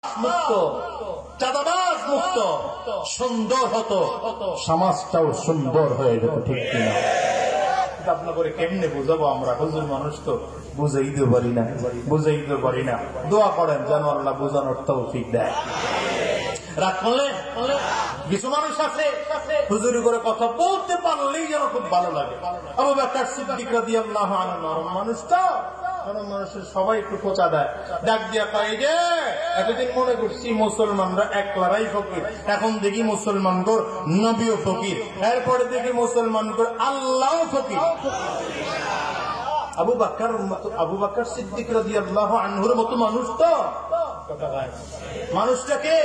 মুক্ত, চাঁদাবাজ মুক্ত সুন্দর হতো, সমাজটাও সুন্দর হয়ে যেত, ঠিক কিনা? আপনাকে কেমনে বুঝাবো আমরা? হুজুর মানুষ তো বুঝাইতে পারি না। দোয়া করেন যেন আল্লাহ বুঝানোর তৌফিক দেয়। রাগ করলেন? কিছু মানুষ আছে হুজুরি করে কথা বলতে পারলেই যেন খুব ভালো লাগে। আবু বকর সিদ্দিক রাদিয়াল্লাহু আনহু নরম মানুষটা, নরম মানুষের সবাই একটু খোঁচা দেয়, ডাক দিয়া কয় যে এতদিন মনে করছি মুসলমানরা একলারাই ফকির, এখন দেখি মুসলমানদের নবীও ফকির, এরপরে দেখি মুসলমানদের আল্লাহ ফকির। আবু বকর সিদ্দিক রাদিয়াল্লাহু আনহুর মতো মানুষ তো মানুষটাকে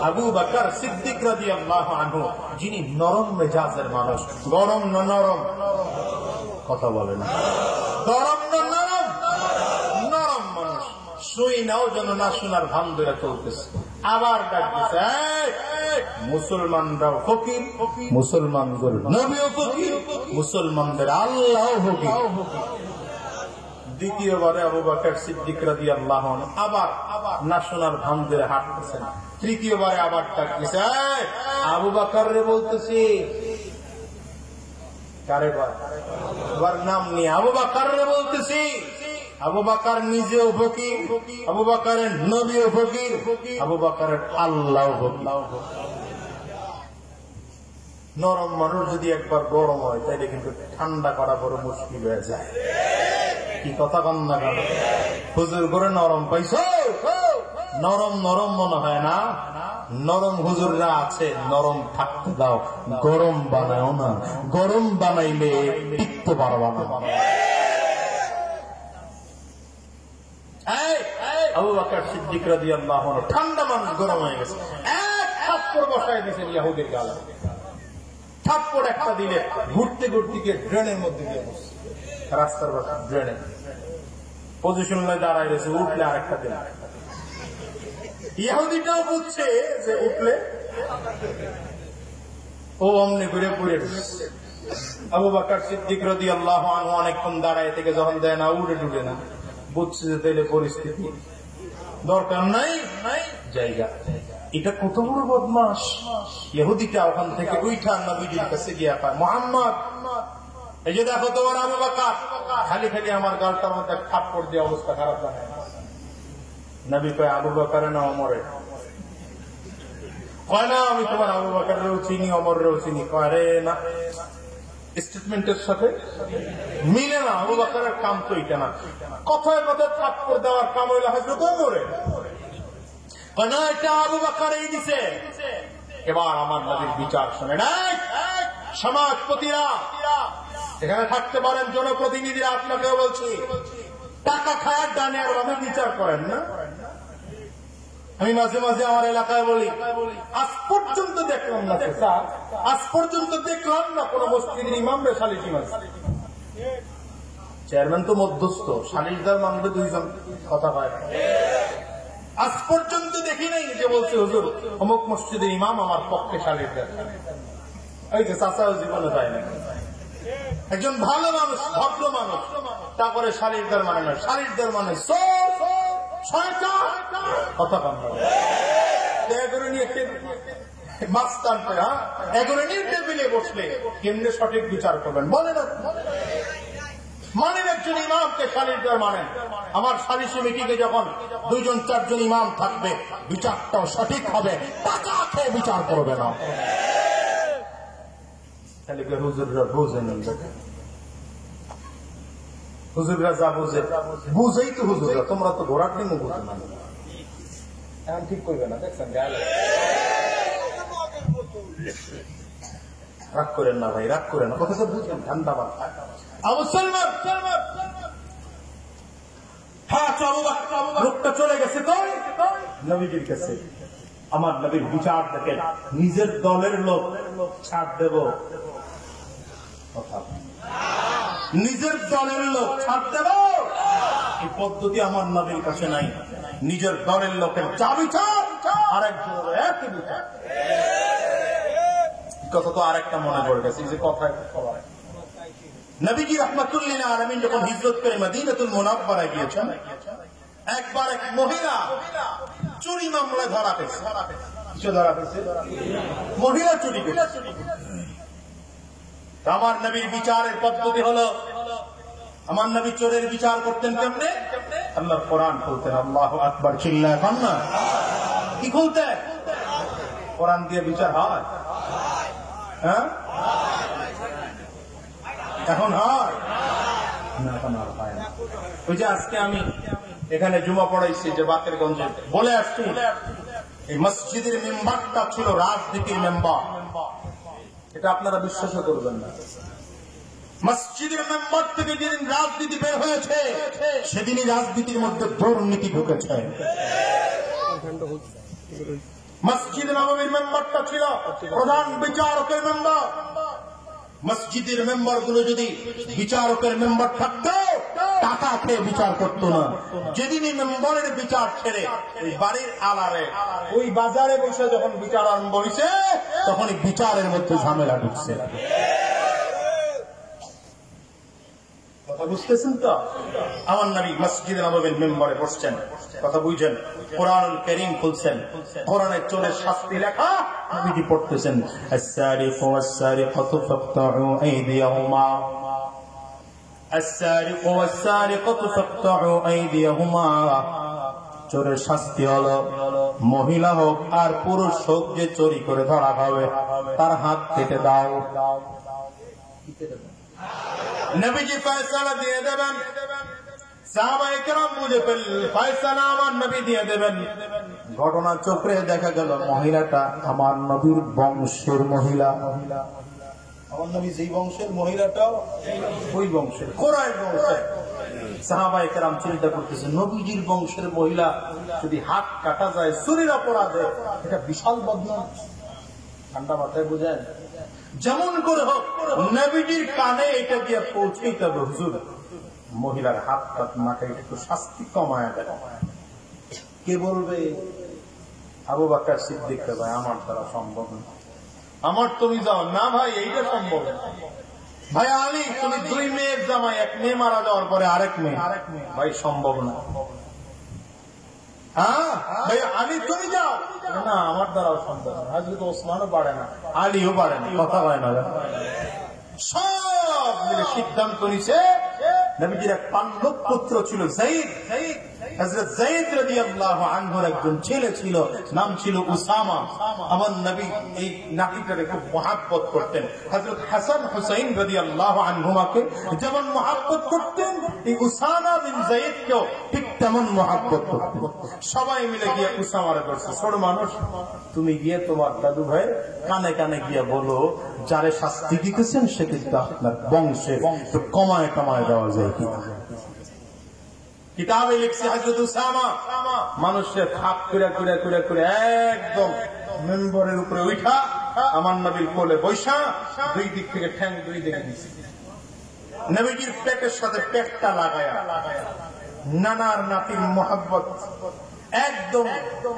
আবু বকর সিদ্দিক রাদিয়াল্লাহু আনহু, যিনি নরম মেজাজের মানুষ। গরম না নরম? কথা বলে না। গরম না নরম? নরম মানুষ। শুই নাও যেন না শোনার ভান ধরে চলতেছে। আবার ডাকতেছে, মুসলমানরাও ফকির, মুসলমানদের নবীও ফকির, মুসলমানদের আল্লাহ ফকির। দ্বিতীয়বারে আবু বকর সিদ্দিক রাদিয়াল্লাহু আনহু আবার না শোনার ভান ধরে হাঁটতেছেন। তৃতীয়বারে আবার ডাকতেছে, আবু বকর রে বলতেছি, কারে বার নাম নিয়ে আবু বকর রে বলতেছি। আবু বকর নিজেও ফকির, আবু বকরের নবীও ফকির, আবু বকরের আল্লাহ ফকির। নরম মানুষ যদি একবার গরম হয় তাইলে কিন্তু ঠান্ডা করা বড় মুশকিল হয়ে যায়। কি কথা কন না কেন? হুজুর করে নরম পাইছো? নরম নরম মনে হয় না? নরম হুজুররা আছে, নরম থাকতে দাও, গরম বানাও না। গরম বানাইলে টিকতে পারবা না। আবু বকর সিদ্দিক রাদিয়াল্লাহু আনহু ঠান্ডা মানুষ গরম হয়ে গেছে, এক থাপ্পড় বসায় দিয়েছেন ইহুদির গালে। থাপ্পড় একটা দিলে ঘুরতে ঘুরতে গিয়ে ড্রেনের মধ্যে দিয়ে বসছে, রাস্তার পাশে ড্রেনে পজিশন দাঁড়ায় রয়েছে, উঠলে আরেকটা দিন। ইহুদিটাও বুঝছে যে উঠলে ও অমনি ঘুরে ঘুরে। আবু বকর সিদ্দিক রাদিয়াল্লাহু আনহু অনেকক্ষণ দাঁড়ায় থেকে যখন দেয় না, উড়ে ডুবে না, বুঝছে যে তাইলে পরিস্থিতি দরকার নাই জায়গা। এটা কত বড় বদমাস! ইহুদিটা ওখান থেকে উইঠা নবীজির কাছে গিয়া পায়, মুহাম্মদ এই যে দেখো তোমার আবু বকর খালি খালি আমার গালটার মধ্যে থাপ্পড় দিয়ে অবস্থা খারাপ বানায়। নবী কয়, আবু বকরে না ওমরে? কয় না, আমি তোমার আবু বকরেও চিনি, ওমরেও চিনি। কয় রে না, স্টেটমেন্টের সাথে মিলে না। আবু বকরের কাম তো এটা না, কথায় কথায় থাপ্পড় দেওয়ার কাম হইলে হযরত ওমরে। কয় না, এটা আবু বকরই দিছে। এবার আমার নবীর বিচার শুনে নাই সমাজপতিরা এখানে থাকতে পারেন, জনপ্রতিনিধিরা, আপনাকেও বলছি, টাকা খায়ার ডানে আর বামে বিচার করেন না। আমি মাঝে মাঝে আমার এলাকায় বলি, আজ পর্যন্ত দেখলাম না, আজ পর্যন্ত দেখলাম না কোন মসজিদের ইমামরে সালিসি মানছে। চেয়ারম্যান তো মধ্যস্থ, সালিসদার মানবে দুইজন, কথা হয়। আজ পর্যন্ত দেখি নাই যে বলছে হুজুর অমুক মসজিদের ইমাম আমার পক্ষে সালিসদার। এই যে চাচাও জীবনে যায় না। একজন ভালো মানুষ, ভদ্র মানুষ, তারপরে সালিসদার মানে না, সালিসদার মানে কথা কম। এগুলো নিয়ে মাছ টানতে, এগুলো নিয়ে টেবিলে বসলে কেমনে সঠিক বিচার করবেন বলেন? মানেন একজন ইমামকে সালিসদার মানেন। আমার সালিসি মিটিংয়ে যখন 2-4 ইমাম থাকবে, বিচারটাও সঠিক হবে, টাকা খেয়ে বিচার করবে না। হুজুররা বোঝেন, হুজুররা যা বোঝে বুঝেই তো হুজুররা, তোমরা তো ঘোরার দিন বুঝে না। এখন ঠিক করবে না, দেখছেন? রাগ করেন না ভাই, রাগ করেন না, কথা তো বুঝবেন, ঠান্ডা মাথা। মুসলমান লোকটা চলে গেছে নবীজির কাছে। আমার নবীর বিচার দেখেন, নিজের দলের লোক ছাড় দেব, নিজের দলের লোক ছাড় দেব, এই পদ্ধতি আমার নবীর কাছে নাই। নিজের দলের লোকের যা বিচার আরেকজনের একই বিচার। কথা তো আরেকটা মনে পড়ে গেছে, যে কথা নবীজি রাহমাতুল্লিল আলামিন যখন হিজরত করে মদিনাতুল মুনাওয়ারায় গিয়েছেন, একবার এক মহিলা চুরি মামলায় ধরা পেয়েছে। কিছু ধরা পেয়েছে, মহিলা চুরি করেছে। আমার নবীর বিচারের পদ্ধতি হলো, আমার নবী চোরের বিচার করতেন কেমনে? আল্লাহর কোরআন খুলতেন। আল্লাহু আকবার, চিল্লায় এখন না কি খুলতেন? কোরআন দিয়ে বিচার হয়? হ্যাঁ, এখন হয় না, এখন আর হয় না। ওই যে আজকে আমি এখানে জুমা পড়াইছি যে বাকেরগঞ্জে, বলে আসছি এই মসজিদের মেম্বারটা ছিল রাজনীতির মেম্বার। এটা আপনারা বিশ্বাস করবেন না। মসজিদের মেম্বার থেকে যেদিন রাজনীতি বের হয়েছে, সেদিনই রাজনীতির মধ্যে দুর্নীতি ঢুকেছে। মসজিদ নববীর মেম্বারটা ছিল প্রধান বিচারকের মেম্বার। মসজিদের মেম্বার গুলো যদি বিচারকের মেম্বার থাকতো, টাকা খেয়ে বিচার করতো না। যেদিনই মেম্বারের বিচার ছেড়ে ওই বাড়ির আলারে ওই বাজারে বসে যখন বিচার আরম্ভ হয়েছে, তখনই বিচারের মধ্যে ঝামেলা ঢুকছে। কথা বুঝতেছেন তো? আমার নবী মসজিদ নববীর মেম্বারে বসছেন, কথা বুঝছেন, কোরআনুল কারীম খুলছেন, কোরআনে চোরের শাস্তি লেখা নবীজি পড়তেছেন। আস-সারিকু ওয়াস-সারিকাতু ফাকতাউ আইদিয়াহুমা, আস-সারিকু ওয়াস-সারিকাতু ফাকতাউ আইদিয়াহুমা। চোরের শাস্তি হলো, মহিলা হোক আর পুরুষ হোক, যে চুরি করে ধরা হবে তার হাত কেটে দাও। নবীজি ফয়সালা দিয়ে দেবেন, সাহাবায়ে কেরাম বুঝে ফেললেন ফয়সালা আমার নবী দিয়ে দেবেন। ঘটনা চক্রে দেখা গেল মহিলাটা আমার নবীর বংশের মহিলা। আমার নবী যেই বংশের, মহিলাটাও ওই বংশের, কুরাইশ বংশের। সাহাবায়ে কেরাম চিন্তা করতেছে, নবীজির বংশের মহিলা যদি হাত কাটা যায় চুরির অপরাধে, এটা বিশাল বদনাম। ঠান্ডা মাথায় বুঝেন, যেমন করে হোক নবীজির কানে এটা দিয়ে পৌঁছেই তবে হুজুর মহিলার হাত টাত মাকে একটু শাস্তি কমায় দেয়। কে বলবে? আবু বকর সিদ্দিক, ভাই আমার দ্বারা সম্ভব না। আমার তুমি যাও না ভাই, এইটা সম্ভব না। ভাই আলী, তুমি দুই মেয়ের জামাই, এক মেয়ে মারা যাওয়ার পরে আরেক মেয়ে, ভাই সম্ভব না। হ্যাঁ ভাই আলী তুমি যাও না, আমার দ্বারাও সম্ভব না। হযরত ওসমানও পারে না, আলীও পারে না, কথা হয় না। সব মিলে সিদ্ধান্ত নিছে। নবীজির এক পাণ্ডব পুত্র ছিল যায়েদ, হযরত যায়েদ রাদিয়াল্লাহু আনহুর একজন ছেলে ছিল, নাম ছিল উসামা। আমার নবী এই নাতিটাকে খুব মহব্বত করতেন। হযরত হাসান হুসাইন রাদিয়াল্লাহু আনহুমাকে যেমন মহব্বত করতেন, এই উসামা বিন যায়েদকেও ঠিক তেমন মহব্বত করতেন। সবাই মিলে গিয়ে উসামারে বলছে, ছোট মানুষ, তুমি গিয়ে তোমার দাদু ভাই কানে কানে গিয়ে বলো, যারে শাস্তি দিতেছেন সে কিন্তু আপনার বংশে, তো কমায় কমায় দেওয়া যায় কিনা। কিতাবে লিখছে হযরত উসামা মানুষের খাপ করে করে করে করে একদম মেম্বরের উপরে উঠা আমার নবীর কোলে বৈশা দুই দিক থেকে ঠ্যাং দুই দিকে দিছে। নবীজির পেটের সাথে পেটটা লাগায়া নানার নাতির মোহাব্বত একদম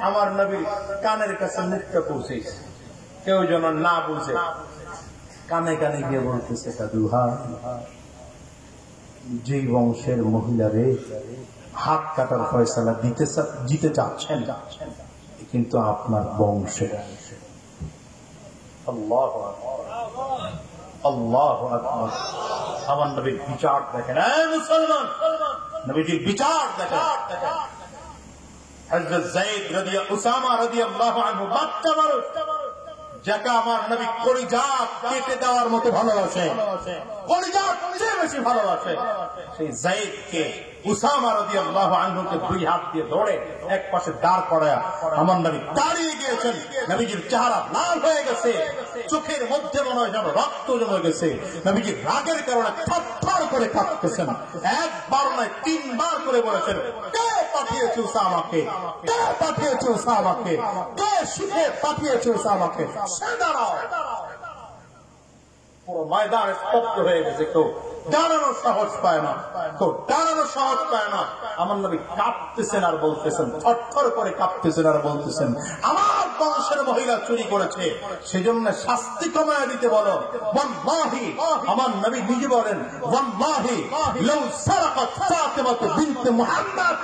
আমার নবীর কানের কাছে মুখটা পৌঁছেছে, কেউ যেন না বুঝে। কানে কানে গিয়ে বলতেছে, দাদু ভাই, যেই বংশের মহিলারে হাত কাটার ফয়সালা দিতে চাচ্ছেন, কিন্তু আপনার বংশের। আল্লাহু আকবার, আল্লাহু আকবার। আমার নবীর বিচার দেখেন, মুসলমান, নবীজির বিচার দেখেন। হযরত যায়েদ উসামা রাদিয়াল্লাহু আনহু বাচ্চা মানুষ, যাকে আমার নবী কলিজা কেটে দেওয়ার মতো ভালোবাসে, কলিজা চেয়ে বেশি ভালোবাসে, সেই যায়েদকে উসামা রাদিয়াল্লাহু আনহুকে দুই হাত দিয়ে ধরে এক পাশে দাঁড় করায়া আমার নবী দাঁড়িয়ে গিয়েছেন। নবীজির চেহারা লাল হয়ে গেছে, চোখের মধ্যে মনে হয় যেন রক্ত জমে গেছে। নবীজির রাগের কারণে থরথর করে কাঁপতেছেন। একবার নয়, তিনবার করে বলেছেন, কে পাঠিয়েছে উসামাকে, কে পাঠিয়েছে উসামাকে, কে শিখে পাঠিয়েছে উসামাকে, সে দাঁড়াও। পুরো ময়দান স্তব্ধ হয়ে গেছে, কেউ দাঁড়ানোর সাহস পায় না, কেউ দাঁড়ানোর সাহস পায় না। আমার নবী কাঁপতেছেন আর বলতেছেন, থরথর করে কাঁপতেছেন আর বলতেছেন, আমার বংশের মহিলা চুরি করেছে, সেজন্য শাস্তি কমায় দিতে বলো। ওয়াল্লাহি, আমার নবী নিজে বলেন, ওয়াল্লাহি লাউ সারাকাত ফাতিমা বিনত মুহাম্মদ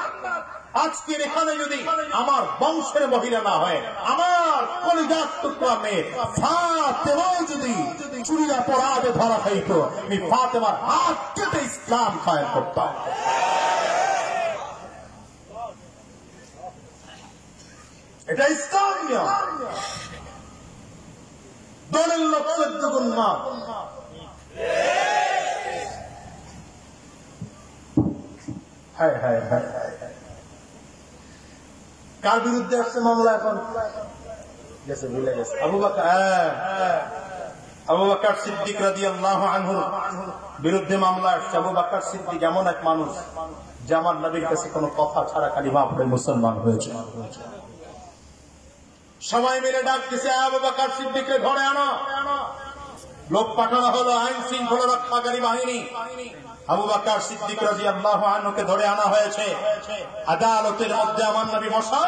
আজকের এখানে যদি আমার বংশের মহিলা না হয়, আমার কলিজার টুকরা মেয়ে ফাতেমা যদি চুরির অপরাধে ধরা খাইত, আমি ফাতেমার হাত কেটে ইসলাম কায়েম করতাম। এটা ইসলাম নিয়ম। দলের লোক 14 গুণ মাপ। হায় হায় হায় হায়, কার বিরুদ্ধে আসছে মামলা এখন? গেছে, ভুলে গেছে। আবু বকর সিদ্দিক রাদিয়াল্লাহু আনহুর বিরুদ্ধে মামলা আসছে। আবু বকর সিদ্দিক এমন এক মানুষ যে আমার নবীর কাছে কোনো কথা ছাড়া কালিমা পড়ে মুসলমান হয়েছে। সবাই মিলে ডাক দিছে, আবু বকর সিদ্দিককে ধরে আনো। লোক পাঠানো হলো, আইন শৃঙ্খলা রক্ষাকারী বাহিনী। আবু বকর সিদ্দিক রাদিয়াল্লাহু আনহুকে ধরে আনা হয়েছে। আদালতের মধ্যে আমার নবী বসা,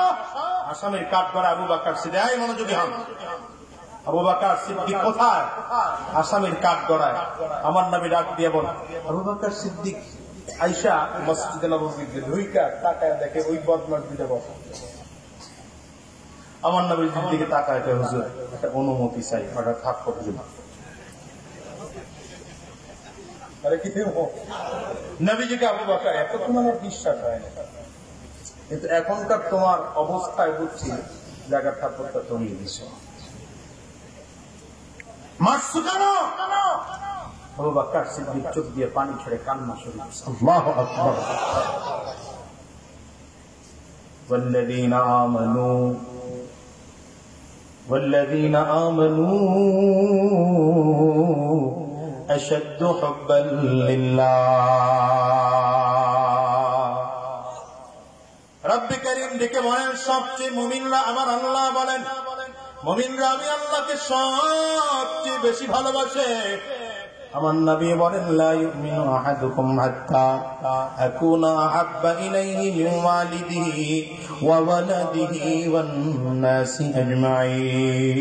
আসামির কাঠগড়ায় আবু বকর সিদ্দিক। এই মনোযোগী হন। আবু বকর সিদ্দিক কোথায়? আসামির কাঠগড়ায়। আমার নবী ডাক দিয়ে বল, আবু বকর সিদ্দিক আয়েশা মসজিদে নববীতে ঢুইকা তাকায় দেখে ওই বদমাশ দুইটা বসে। আমার নবীর দিকে তাকায়, হুজুর একটা অনুমতি চাই, ওটা থাক করতে। নবীজিকে আবু বকর এত তোমার বিশ্বাস হয় না, কিন্তু এখনকার তোমার অবস্থায় বুঝছি জায়গার ঠাকুরটা তলিয়ে দিছ। মারছো কেন? আবু বকর সিদ্দিক চোখ দিয়ে পানি ছেড়ে কান্না শুরু করছে। আল্লাহু আকবার। والذين آمنوا أشد حبا لله। رب كريم ডেকে বলেন, সবচেয়ে মুমিনরা আমার আল্লাহ বলেন, মুমিনরা আমি আল্লাহকে সবচেয়ে বেশি ভালোবাসে। আমার নবী বলেন, লা ইউমিনু আহাদুকুম হাত্তা আকুনা আহাব্বা ইলাইহি মিন ওয়ালিদিহি ওয়া ওয়ালাদিহি ওয়ান নাসি আজমাইন।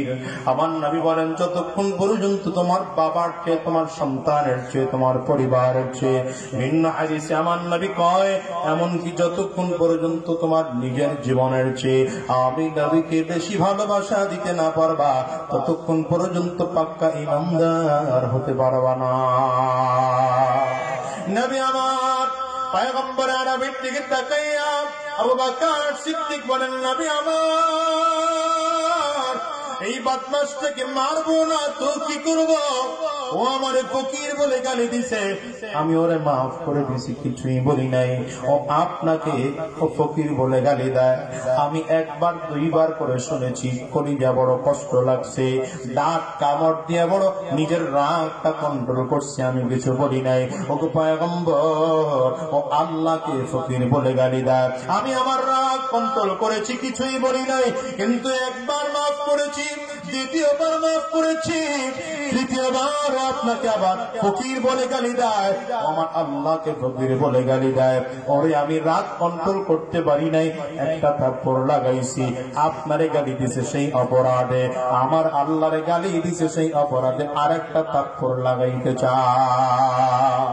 আমার নবী বলেন, যতক্ষণ পর্যন্ত তোমার বাবার চেয়ে, তোমার সন্তানের চেয়ে, তোমার পরিবারের চেয়ে, ভিন্ন হাদিসে আমার নবী কয়, এমনকি যতক্ষণ পর্যন্ত তোমার নিজের জীবনের চেয়ে আমি নবীকে বেশি ভালোবাসা দিতে না পারবা, ততক্ষণ পর্যন্ত পাক্কা ঈমানদার হতে পারবা না। নবী আমার পয়গম্বর আরবির দিকে তাকাইয়া আবু বকর সিদ্দিক বলেন, নবী আমার এই বদমাশটাকে মারবো না তো কি করব? ও আমারে ফকির বলে গালি দিছে, আমি ওরে মাফ করে দিছি, কিছুই বলি নাই। ও আপনাকে ও ফকির বলে গালি দেয়, আমি একবার দুইবার করে শুনেছি, কলিজা বড় কষ্ট লাগছে, দাঁত কামড় দিয়ে বড় নিজের রাগটা কন্ট্রোল করছে, আমি কিছু বলি নাই। ওকে পয়গম্বর ও আল্লাহকে ফকির বলে গালি দেয়, আমি আমার রাগ কন্ট্রোল করেছি, কিছুই বলি নাই, কিন্তু একবার মাফ করেছি, দ্বিতীয়বার মাফ করেছি, তৃতীয়বার আপনাকে আবার ফকির বলে গালি দেয়, আমার আল্লাহকে ফকির বলে গালি দেয়। ওরে আমি রাগ কন্ট্রোল করতে পারি নাই, একটা থাপ্পড় লাগাইছি, আপনারে গালি দিছে সেই অপরাধে, আমার আল্লাহরে গালি দিছে সেই অপরাধে আরেকটা থাপ্পড় লাগাইতে চায়।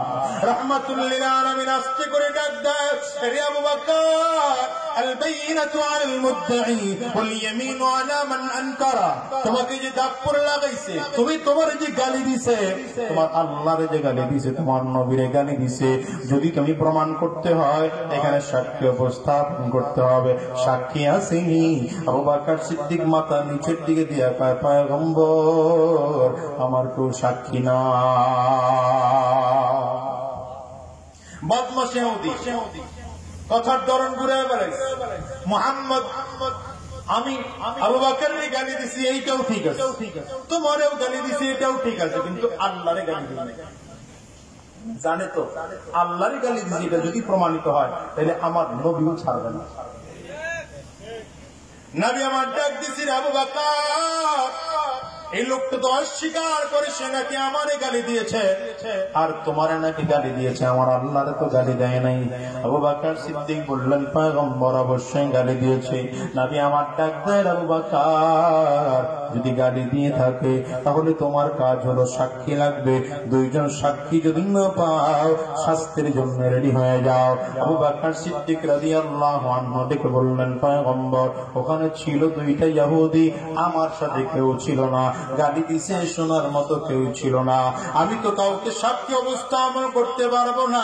রাহমাতুল লিল আলামিন আস্তে করে ডাক দেয়, রে আবু বকর, আল বাইনাতু আলাল মুদ্দাঈ ওয়াল ইয়ামিনু আলা মান আনকারা। তোমাকে যে থাপ্পড় লাগাইছে, তুমি তোমার যে গালি দিছে, তোমার আল্লাহরে যে গালি দিছে, তোমার নবীরে গালি দিছে, যদি তুমি প্রমাণ করতে হয় এখানে সাক্ষী উপস্থাপন করতে হবে। সাক্ষী আসেনি? আবু বকর সিদ্দিক মাথা নিচের দিকে দিয়া কয়, পয়গম্বর আমার কেউ সাক্ষী না। বদমাশ ইহুদি কথার ধরন ঘুরে বেড়াইছে। মুহাম্মদ আমি আবু বকরের গালি দিছি, এইটাও ঠিক আছে, তোমারেও গালি দিছি, এটাও ঠিক আছে, কিন্তু আল্লাহরে গালি দিছি। জানে তো আল্লাহরে গালি দিছি, এটা যদি প্রমাণিত হয় তাহলে আমার নবীও ছাড়বে না। নবী আমার ডাক দিছি, আবু বকর এই লোকটা তো অস্বীকার করে সে নাকি আমারে গালি দিয়েছে, আর তোমারে নাকি গালি দিয়েছে, আমার আল্লাহরে তো গালি দেয় নাই। আবু বকর সিদ্দিক বললেন, পয়গম্বর অবশ্যই গালি দিয়েছে। নবী আমার ডাক দেয়, আবু বকর যদি গালি দিয়ে থাকে তাহলে তোমার কাজ হলো সাক্ষী লাগবে, দুইজন সাক্ষী যদি না পাও শাস্তির জন্য রেডি হয়ে যাও। আবু বকর সিদ্দিক রাদিয়াল্লাহু আনহু ডেকে বললেন, পয়গম্বর ওখানে ছিল দুইটা ইহুদি, আমার সাথে কেউ ছিল না, গালি দিছে শোনার মতো কেউ ছিল না, আমি তো কাউকে সাক্ষী অবস্থা আমল করতে পারবো না।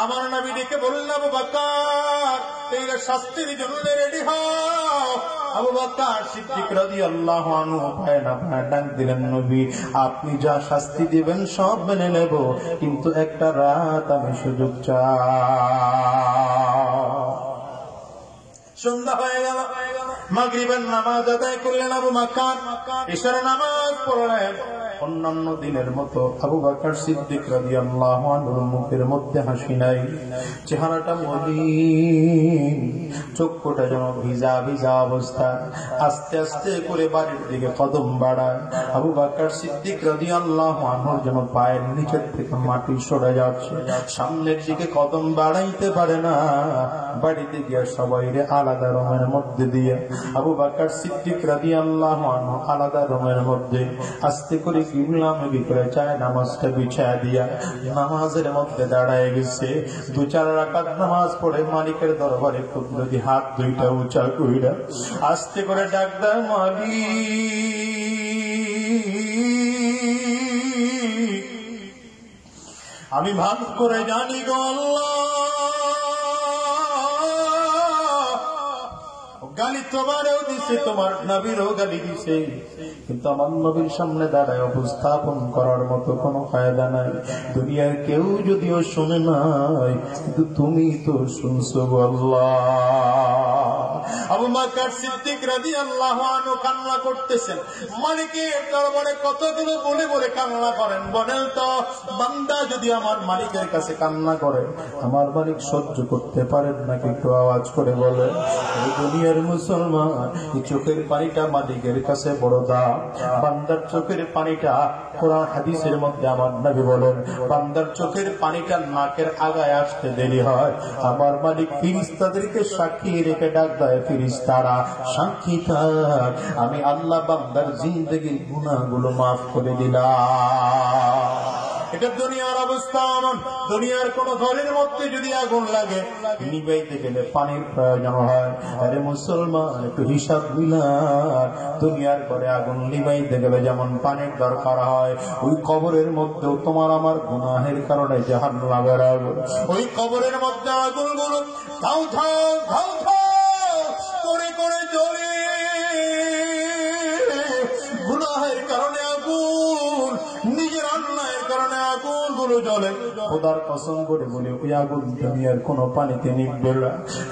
আমার নবী ডেকে বললেন, আবু বকর এইরা শাস্তির জন্য রেডি হও। আবু বকর সিদ্দিক রাদিয়াল্লাহু আনহু ভয় না ভয় ডাক দিলেন, নবী আপনি যা শাস্তি দিবেন সব মেনে নেব, কিন্তু একটা রাত আমি সুযোগ চাই। সন্ধ্যা হয়ে গেল, মাগরিবের নামাজ আদায় করলেন আবু বকর, ইশার নামাজ পড়লেন। অন্যান্য দিনের মতো আবু বকর সিদ্দিক রাদিয়াল্লাহু আনহুর মুখের মধ্যে হাসি নাই, চেহারাটা মলিন, চক্ষুটা যেন ভিজা ভিজা অবস্থা। আস্তে আস্তে করে বাড়ির দিকে কদম বাড়ায়। আবু বকর সিদ্দিক রাদিয়াল্লাহু আনহুর যেন পায়ের নিচের থেকে মাটি সরে যাচ্ছে, সামনের দিকে কদম বাড়াইতে পারে না। বাড়িতে গিয়ে সবাইরে আলাদা রুমের মধ্যে দিয়ে আবু বকর সিদ্দিক রাদিয়াল্লাহু আনহু আলাদা রুমের মধ্যে আস্তে করে কিবলামে ভিতরে চায় নামাজটা বিছায়া দিয়া নামাজের মধ্যে দাঁড়ায় গেছে। 2-4 রাকাত নামাজ পড়ে মালিকের দরবারে কুদরতি হাত দুইটা উঁচা কইরা আস্তে করে ডাক দেয়, মালিক আমি ভাব করে জানি গো আল্লাহ, গালি তোমারও দিছে, তোমার নবীরও গালি দিছে, কিন্তু আমার নবীর সামনে দাঁড়ায় উপস্থাপন করার মতো কোনো ফায়দা নাই। দুনিয়ার কেউ যদিও শুনে নাই, কিন্তু তুমি তো শুনছো আল্লাহ। আবু বকর সিদ্দিক রাদিয়াল্লাহু আনহু কান্না করতেছেন। মালিকের দরবারে কতগুলো বলে বলে কান্না করেন, বলেন তো বান্দা যদি আমার মালিকের কাছে কান্না করে আমার মালিক সহ্য করতে পারেন নাকি? একটু আওয়াজ করে বলেন। এই দুনিয়ার মুসলমান, এই চোখের পানিটা মালিকের কাছে বড় দাম। বান্দার চোখের পানিটা, কোরআন হাদিসের মধ্যে আমার নবী বলেন, বান্দার চোখের পানিটা নাকের আগায় আসতে দেরি হয়, আমার মালিক ফেরেশতাদেরকে সাক্ষী রেখে ডাক দেয়, ফেরেশতারা সাক্ষী থাক, আমি আল্লাহ বান্দার জিন্দেগির গুনাহগুলো মাফ করে দিলাম। এটা দুনিয়ার অবস্থা। দুনিয়ার কোন ঘরের মধ্যে যদি আগুন লাগে নিবাইতে গেলে পানির প্রয়োজন হয়। আরে মুসলমান একটু হিসাব মিলান, দুনিয়ার ঘরে আগুন নিবাইতে গেলে যেমন পানির দরকার হয়, ওই কবরের মধ্যেও তোমার আমার গুনাহের কারণে জাহান্নামের আগুন, ওই কবরের মধ্যে আগুনগুলো ধাউ ধাউ ধাউ ধাউ করে করে জ্বলে, গুনাহের কারণে আগুন, নিজের অন্যায়ের কারণে আগুন গুলো জ্বলে। খোদার কসম করে বলে ওই আগুন দুনিয়ার কোন পানিতে নিভবে না।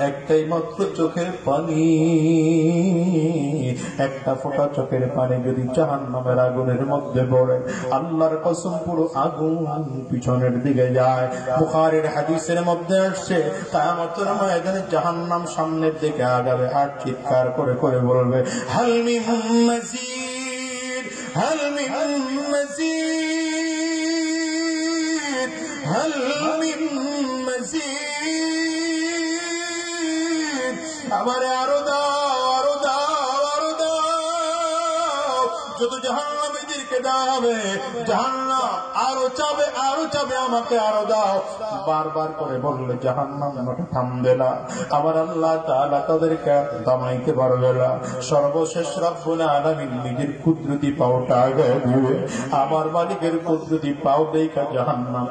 একটাই মাত্র চোখের পানি, একটা ফোঁটা চোখের পানি যদি জাহান্নামের আগুনের মধ্যে পড়ে, আল্লাহর কসম পুরো আগুন পিছনের দিকে যায়। বুখারীর হাদিসের মধ্যে আসছে, কিয়ামতের ময়দানে জাহান্নাম সামনের দিকে আগাবে আর চিৎকার করে করে বলবে, হাল মিন মাজিদ, হাল মিন মাজিদ, হাল মিন মাজিদ, আমারে আরো দাও, আরো দাও, আরো দাও। যত জাহান্নামীদেরকে দেওয়া হবে, জাহান্নাম আরো চাবে, আরো চাবে, আমাকে আরো দাও। বারবার করে বললে জাহান্নাম থামবে না, আমার আল্লাহ তাআলা তাদেরকে থামাইতে পারবে না। সর্বশেষ রব্বুল আলামিন নিজের কুদরতি পাওটা আগায় দিবে, আমার মালিকের কুদরতি পাও দেখা জাহান্নাম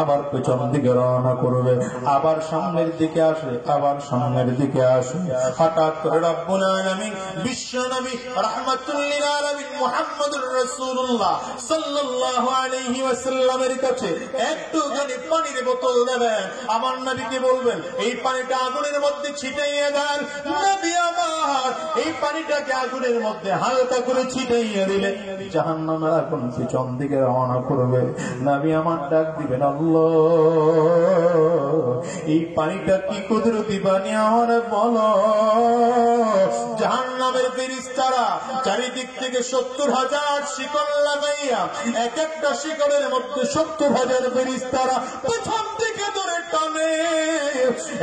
আবার পেছন দিকে রওনা করবে, আবার সামনের দিকে আসে, আবার সামনের দিকে আসে। হঠাৎ করে রব্বুল আলামিন বিশ্ব নবী রাহমাতুল লিল আলামিন মুহাম্মদুর রাসূলুল্লাহ সাল্লাল্লাহু আলাইহি ওয়াসাল্লামের কাছে একটুখানি পানির বোতল দেবেন, আমার নবীকে বলবেন এই পানিটা আগুনের মধ্যে ছিটাইয়া দেন। নবী আমার এই পানিটাকে আগুনের মধ্যে হালকা করে ছিটাইয়া দিলে জাহান্নামের আগুন পিছন দিকে রওনা করবে। নবী আমার ডাক দিবেন, এই পানিটা কি কুদরতি পানি আমার বলো। জাহান্নামের ফেরেশতারা চারিদিক থেকে 70,000 শিকল লাগাইয়া এক একটা শিকলের মধ্যে 70,000 ফেরেশতারা পেছন থেকে ধরে টানে,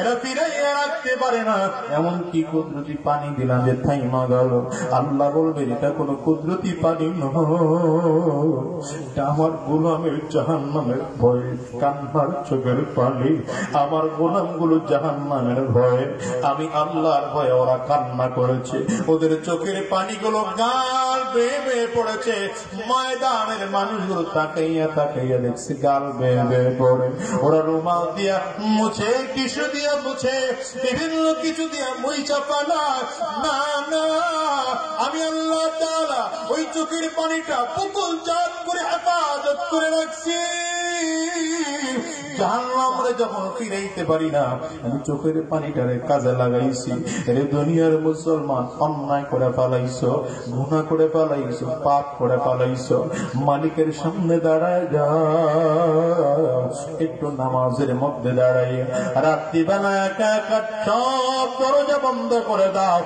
এরা ফিরাইয়া রাখতে পারে না। এমন কি কুদরতি পানি দিলাম যে থাইমা গেল। আল্লাহ বলবে এটা কোন কুদরতি পানি নয়, এটা আমার গোলামের জাহান্নামের ভয়, কান্নার চোখের পানি। আমার গোলামগুলো জাহান্নামের ভয়ে, আমি আল্লাহর ভয়ে ওরা কান্না করেছে, ওদের চোখের পানিগুলো গাল বেয়ে বেয়ে পড়েছে। ময়দানের মানুষগুলো তাকাইয়া তাকাইয়া দেখছে গাল বেয়ে বেয়ে পড়ে। ওরা রুমাল দিয়া মুছে, টিস্যু দিয়া মুছে, বিভিন্ন কিছু দিয়া মুইচা পালায়। না না, আমি আল্লাহ তাআলা ওই চোখের পানিটা পুতুল জাত করে হেফাজত করে রাখছি। জাহান্নামে যখন ফিরাইতে পারি না, আমি চোখের পানিটারে কাজে লাগাইছি। এর দুনিয়ার মুসলমান, অন্যায় করে পালাইছো, গুনাহ করে পালাইছো, পাপ করে পালাইছো, মালিকের সামনে দাঁড়ায় যাও, একটু নামাজের মধ্যে দাঁড়াইয়া রাত্রিবেলা একা একা সব দরজা বন্ধ করে দাও,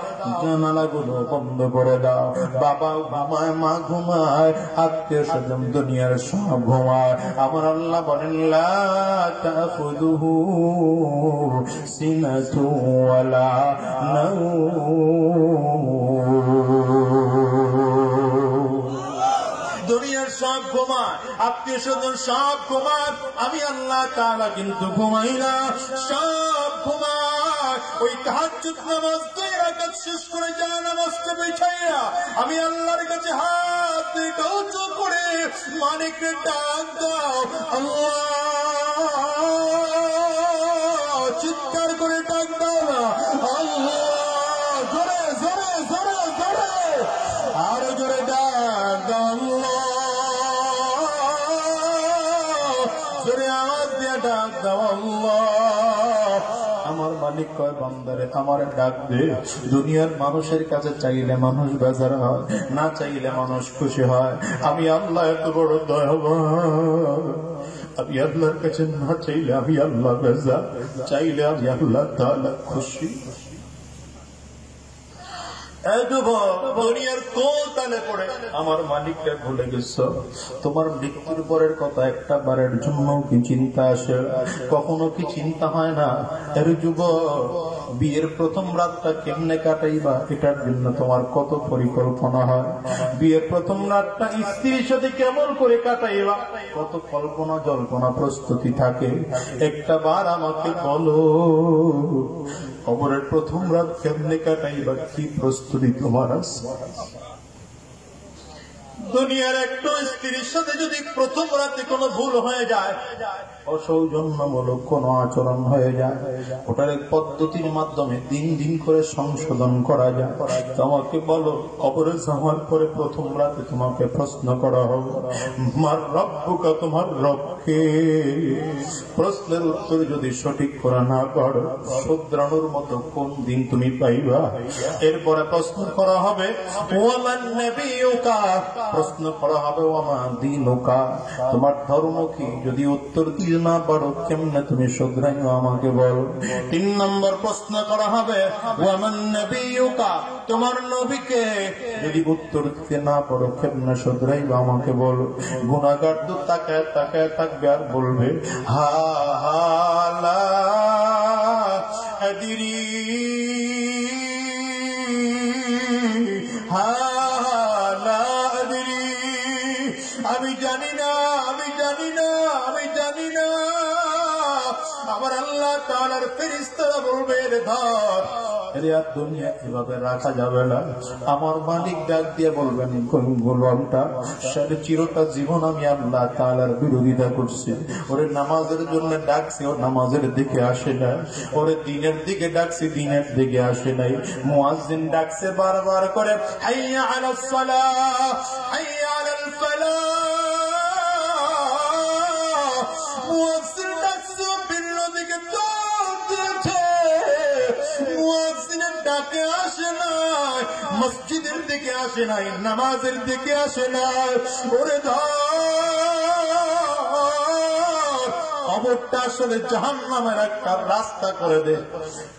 জানালাগুলো বন্ধ করে দাও। বাবা ঘুমায়, মা ঘুমায়, আত্মীয় স্বজন দুনিয়ার সব ঘুমায়। আমার আল্লাহ বলেন লা তাখুযুহু সিনাতু ওয়ালা নাওম। দুনিয়ার সব ঘুমায়, আত্মীয় স্বজন সব ঘুমায়, আমি আল্লাহ তাআলা কিন্তু ঘুমাই না, সব ঘুমায়। ওই তাহাজ্জুদ নামাজ 2 রাকাত শেষ করে যায় নামাজটা বিছাইয়া আমি আল্লাহর কাছে হাত দুটো উঁচু করে মালিককে ডাক দাও, আল্লাহ, চিৎকার করে ডাক দাও না, আল্লাহ, জোরে জোরে জোরে জোরে আরো জোরে ডাক দাও, জোরে আওয়াজ দিয়ে ডাক দাও, আল্লাহ। আমার মালিক কয় বান্দারে আমার ডাক দে। দুনিয়ার মানুষের কাছে চাইলে মানুষ বেজার হয়, না চাইলে মানুষ খুশি হয়। আমি আল্লাহ এত বড় দয়াবান, আমি আল্লাহর কাছে না চাইলে আমি আল্লাহ বেজার, চাইলে আমি আল্লাহ তাআলা খুশি। দুনিয়ার কোল তালে পড়ে আমার মালিককে ভুলে গেছ। তোমার মৃত্যুর পরের কথা একটা বারের জন্য কি চিন্তা আসে? কখনো কি চিন্তা হয় না? এর যুবক, বিয়ের প্রথম রাতটা কেমনে কাটাইবা, এটার জন্য তোমার কত পরিকল্পনা হয়। বিয়ের প্রথম রাতটা স্ত্রীর সাথে কেমন করে কাটাইবা, কত কল্পনা জল্পনা প্রস্তুতি থাকে। একটা বার আমাকে বলো, কবরের প্রথম রাত কেমনে কাটাইবা, কি প্রস্তুতি তোমার আছে? দুনিয়ার একটা স্ত্রীর সাথে যদি প্রথম রাতে কোনো ভুল হয়ে যায়, অসৌজন্যমূলক কোন আচরণ হয়ে যায়, ওটার এক পদ্ধতির মাধ্যমে দিন দিন করে সংশোধন করা যায়। তোমাকে বলো, কবরে যাওয়ার পরে প্রথম রাতে তোমাকে প্রশ্ন করা হবে, মার রব্বুকা, তোমার রবকে। প্রশ্নের উত্তর যদি সঠিক করা না পারো, শুধরানোর মতো কোন দিন তুমি পাইবা? এরপরে প্রশ্ন করা হবে ওয়ামান নবিয়ুকা, প্রশ্ন করা হবে ওয়ামা দীনুকা, তোমার ধর্ম কি? যদি উত্তর দিতে না পারো, কেমনে তুমি শুধরাইও আমাকে বলো। 3 নম্বর প্রশ্ন করা হবে ওয়ামান নবিয়ুকা, তোমার নবীকে? যদি উত্তর দিতে না পারো, কেমনে শুধরাইও আমাকে বলো। গুনাহগার তো তাকায় তাকায় থাকবে আর বলবে হা হা লা আদরি, হা লা আদরি, আমি জানি না, আমি জানি না, আমি জানি না। আমার আল্লাহ তাআলার ফেরেশতারা বলবে রে ধর, এর আর দুনিয়া এভাবে রাখা যাবে না। আমার মালিক ডাক দিয়ে বলবেন, কোন গোলামটা সারা চিরটা জীবন আমি আল্লাহ তাআলার বিরোধিতা করছি, ওরে নামাজের জন্য ডাকছি, ও নামাজের দিকে আসে না, ওরে দিনের দিকে ডাকছি, দিনের দিকে আসে নাই। মুয়াজ্জিন ডাকছে বারবার করে, হাইয়া আলাস সালাহ, হাইয়া আলাল ফালাহ। মুয়াজ্জিন ডাকছে ভিন্ন দিকে দৌড় দিয়েছে, মুয়াজ্জিনের ডাকে আসে নাই, মসজিদের দিকে আসে নাই, নামাজের দিকে আসে নাই। ওরে ধর, কবরটা আসলে জাহান্নামের একটা রাস্তা করে দে।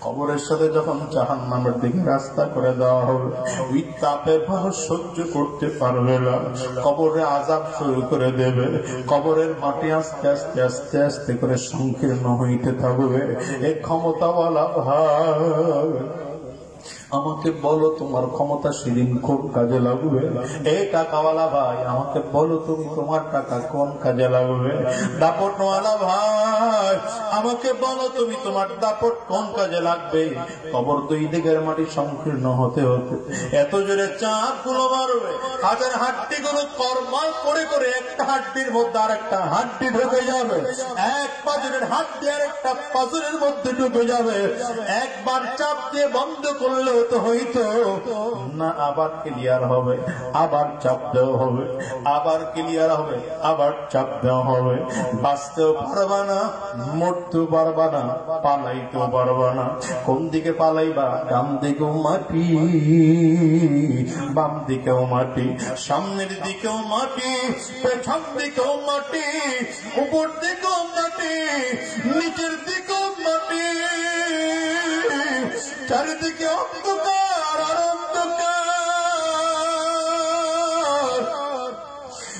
কবরের সাথে যখন জাহান্নামের দিকে রাস্তা করে দেওয়া হবে, ওই তাপের মানুষ সহ্য করতে পারবে না, কবরে আযাব শুরু করে দেবে। কবরের মাটি আস্তে আস্তে আস্তে আস্তে করে সংকীর্ণ হইতে থাকবে। এই ক্ষমতাওয়ালা ভাই, আমাকে বলো তোমার ক্ষমতা সেদিন কোন কাজে লাগবে? এই টাকাওয়ালা ভাই, আমাকে বলো তুমি তোমার টাকা কোন কাজে লাগবে? দাপটওয়ালা ভাই, আমাকে বলো তুমি তোমার দাপট কোন কাজে লাগবে? কবর দুই দিকের মাটি সংকীর্ণ হতে হতে এত জোরে চাপ গুলো মারবে, হাজার হাড্ডি গুলো করমাল করে করে একটা হাড্ডির মধ্যে আর একটা হাড্ডি ঢুকে যাবে, এক পাঁজরের হাড্ডি আর একটা পাঁজরের মধ্যে ঢুকে যাবে। একবার চাপ দিয়ে বন্ধ করলেও তো হইতো না, আবার ক্লিয়ার হবে, আবার চাপ দেওয়া হবে, আবার ক্লিয়ার হবে, আবার চাপ দেওয়া হবে। বাঁচতেও পারবা না, মরতেও পারবা না, পালাইতেও পারবা না। কোন দিকে পালাইবা? ডান দিকেও মাটি, বাম দিকেও মাটি, সামনের দিকেও মাটি, পেছন দিকেও মাটি, উপর দিকেও মাটি, নিচের দিকেও মাটি, চারিদিকে অন্ধকার আর অন্ধকার।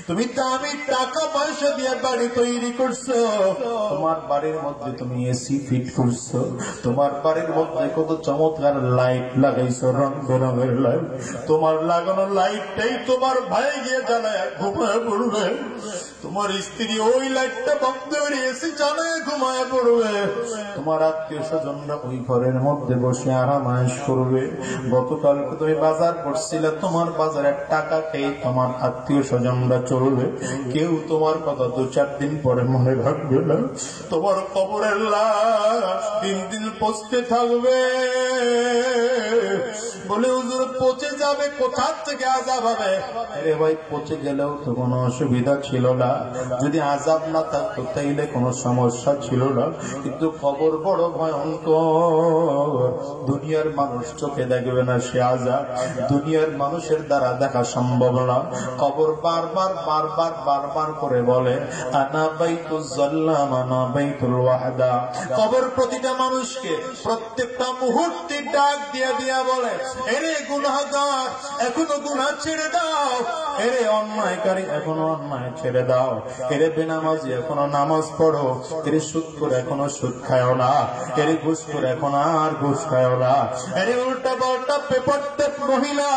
তুমি দামি টাকা পয়সা দিয়ে বাড়ি তৈরি করছো, তোমার বাড়ির মধ্যে তুমি এসি ফিট করছো, তোমার বাড়ির মধ্যে কত চমৎকার লাইট লাগাইছো, রং বেরঙের লাইট। তোমার লাগানো লাইটটাই তোমার ভাই গিয়ে জ্বালায় ঘুমায় পড়বে, তোমার স্ত্রী ওই লাইটটা বন্ধ করে এসি জ্বালায় ঘুমায় পড়বে, তোমার আত্মীয় স্বজনরা ওই ঘরের মধ্যে বসে আরামায়েশ করবে। গতকালকে তুমি বাজার করছিলে, তোমার বাজারের টাকা খেয়ে তোমার আত্মীয় স্বজনরা চলবে, কেউ তোমার কথা 2-4 দিন পরে মনে রাখবে না। তোমার কবরের লাশ দিন দিন পচতে থাকবে, বলে হুজুর পচে যাবে, কোথা থেকে আযাব হবে? আরে ভাই, পচে গেলেও তো কোনো অসুবিধা ছিল না, যদি আযাব না থাকতো তাইলে কোনো সমস্যা ছিল না। কিন্তু কবর বড় ভয়ঙ্কর, দুনিয়ার মানুষ চোখে দেখবে না সে আযাব, দুনিয়ার মানুষের দ্বারা দেখা সম্ভব না। কবর বারবার বারবার বারবার করে বলে, আনা বাইতুল জাল্লাম আনা বাইতুল ওয়াহদা। কবর প্রতিটা মানুষকে প্রত্যেকটা মুহূর্তে ডাক দিয়া দিয়া বলে, এরে গুনাহগার, এখনো গুনাহ ছেড়ে দাও, এরে অন্যায়কারী, এখনো অন্যায় ছেড়ে দাও, এরে বেনামাজি, এখনো নামাজ পড়ো, এরে সুদ করে এখনো সুদ খায়ও না, এরে ঘুষ করে এখন আর ঘুষ খায়ও না, এরে উল্টা পাল্টা বেপরদেব মহিলা,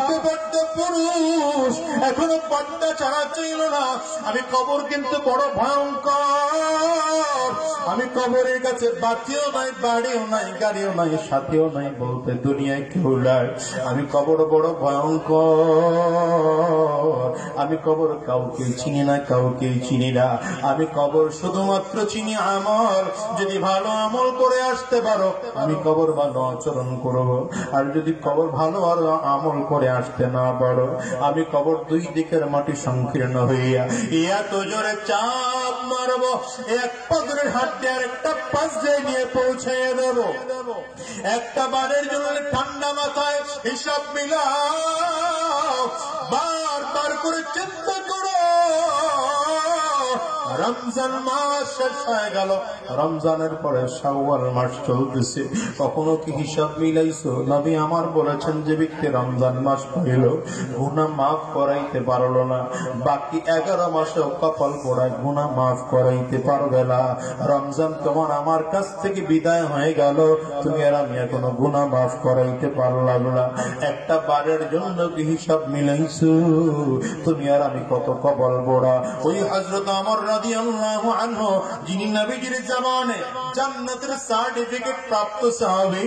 বেপরদেব পুরুষ এখনো পর্দা ছাড়া ছিল না। আমি কবর কিন্তু বড় ভয়ঙ্কর, আমি কবরের কাছে বাতিও নাই, বাড়িও নাই, গাড়িও নাই, সাথীও নাই, বলতে দুনিয়ায় কেউ নাই। আমি কবর বড় ভয়ঙ্কর, আমি কবর কাউকে চিনি না, কাউকে চিনি না। আমি কবর শুধুমাত্র চিনি আমল, যদি ভালো আমল করে আসতে পারো আমি কবর ভালো আচরণ করব, আর যদি কবর ভালো আর আমল করে আসতে না পারো আমি কবর দুই দিকের মাটি সংকীর্ণ হইয়া এত জোরে চাপ মারব, এক পাথরের হাড্ডি আর একটা পাশ দিয়ে নিয়ে পৌঁছে দেব। একটা বারের জন্য ঠান্ডা মাথায় হিসাব মিলাও, বারবার করে চিন্তা করো। রমজান মাস শেষ হয়ে গেল, রমজানের পরে শাওয়াল মাস চলতেছে, কখনো কি হিসাব মিলাইছো? নবী আমার বলেছেন যে ব্যক্তি রমজান মাস পাইল, গুনাহ মাফ করাইতে পারলো না, বাকি 11 মাসেও কপাল পোড়ায় গুনাহ মাফ করাইতে পারবে না। রমজান তোমার আমার কাছ থেকে বিদায় হয়ে গেল, তুমি আর আমি এখনো গুনাহ মাফ করাইতে পারলাম না। একটা বারের জন্য কি হিসাব মিলাইছো? তুমি আর আমি কত কপাল পোড়া। ওই হযরত ওমর রাদিয়াল্লাহু আনহু, যিনি নবীজির জামানে জান্নাতের সার্টিফিকেট প্রাপ্ত সাহাবী,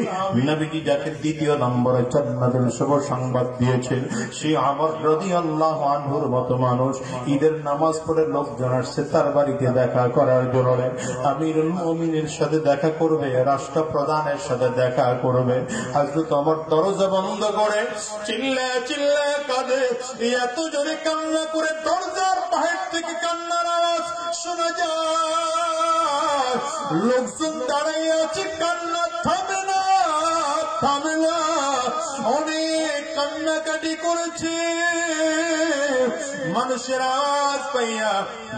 নবীজি যাকে দ্বিতীয় নম্বরে জান্নাতের শুভ সংবাদ দিয়েছেন, সেই ওমর রাদিয়াল্লাহু আনহুর মতো মানুষ ঈদের নামাজ পড়ে লোকজন আসছে তার বাড়িতে দেখা করার জন্য। আমিরুল মুমিনের সাথে দেখা করবে, রাষ্ট্রপ্রধানের সাথে দেখা করবে। হযরত ওমর দরজা বন্ধ করে চিল্লায় চিল্লায় কাঁদে, এত জোরে কান্না করে দরজার বাহির থেকে কান্নার আওয়াজ শোনা যায়। লোকজন দাঁড়িয়ে আছে, কান্না থামে না, থামে না, অনেক কান্নাকাটি করেছে। মানুষের আওয়াজ পাইয়া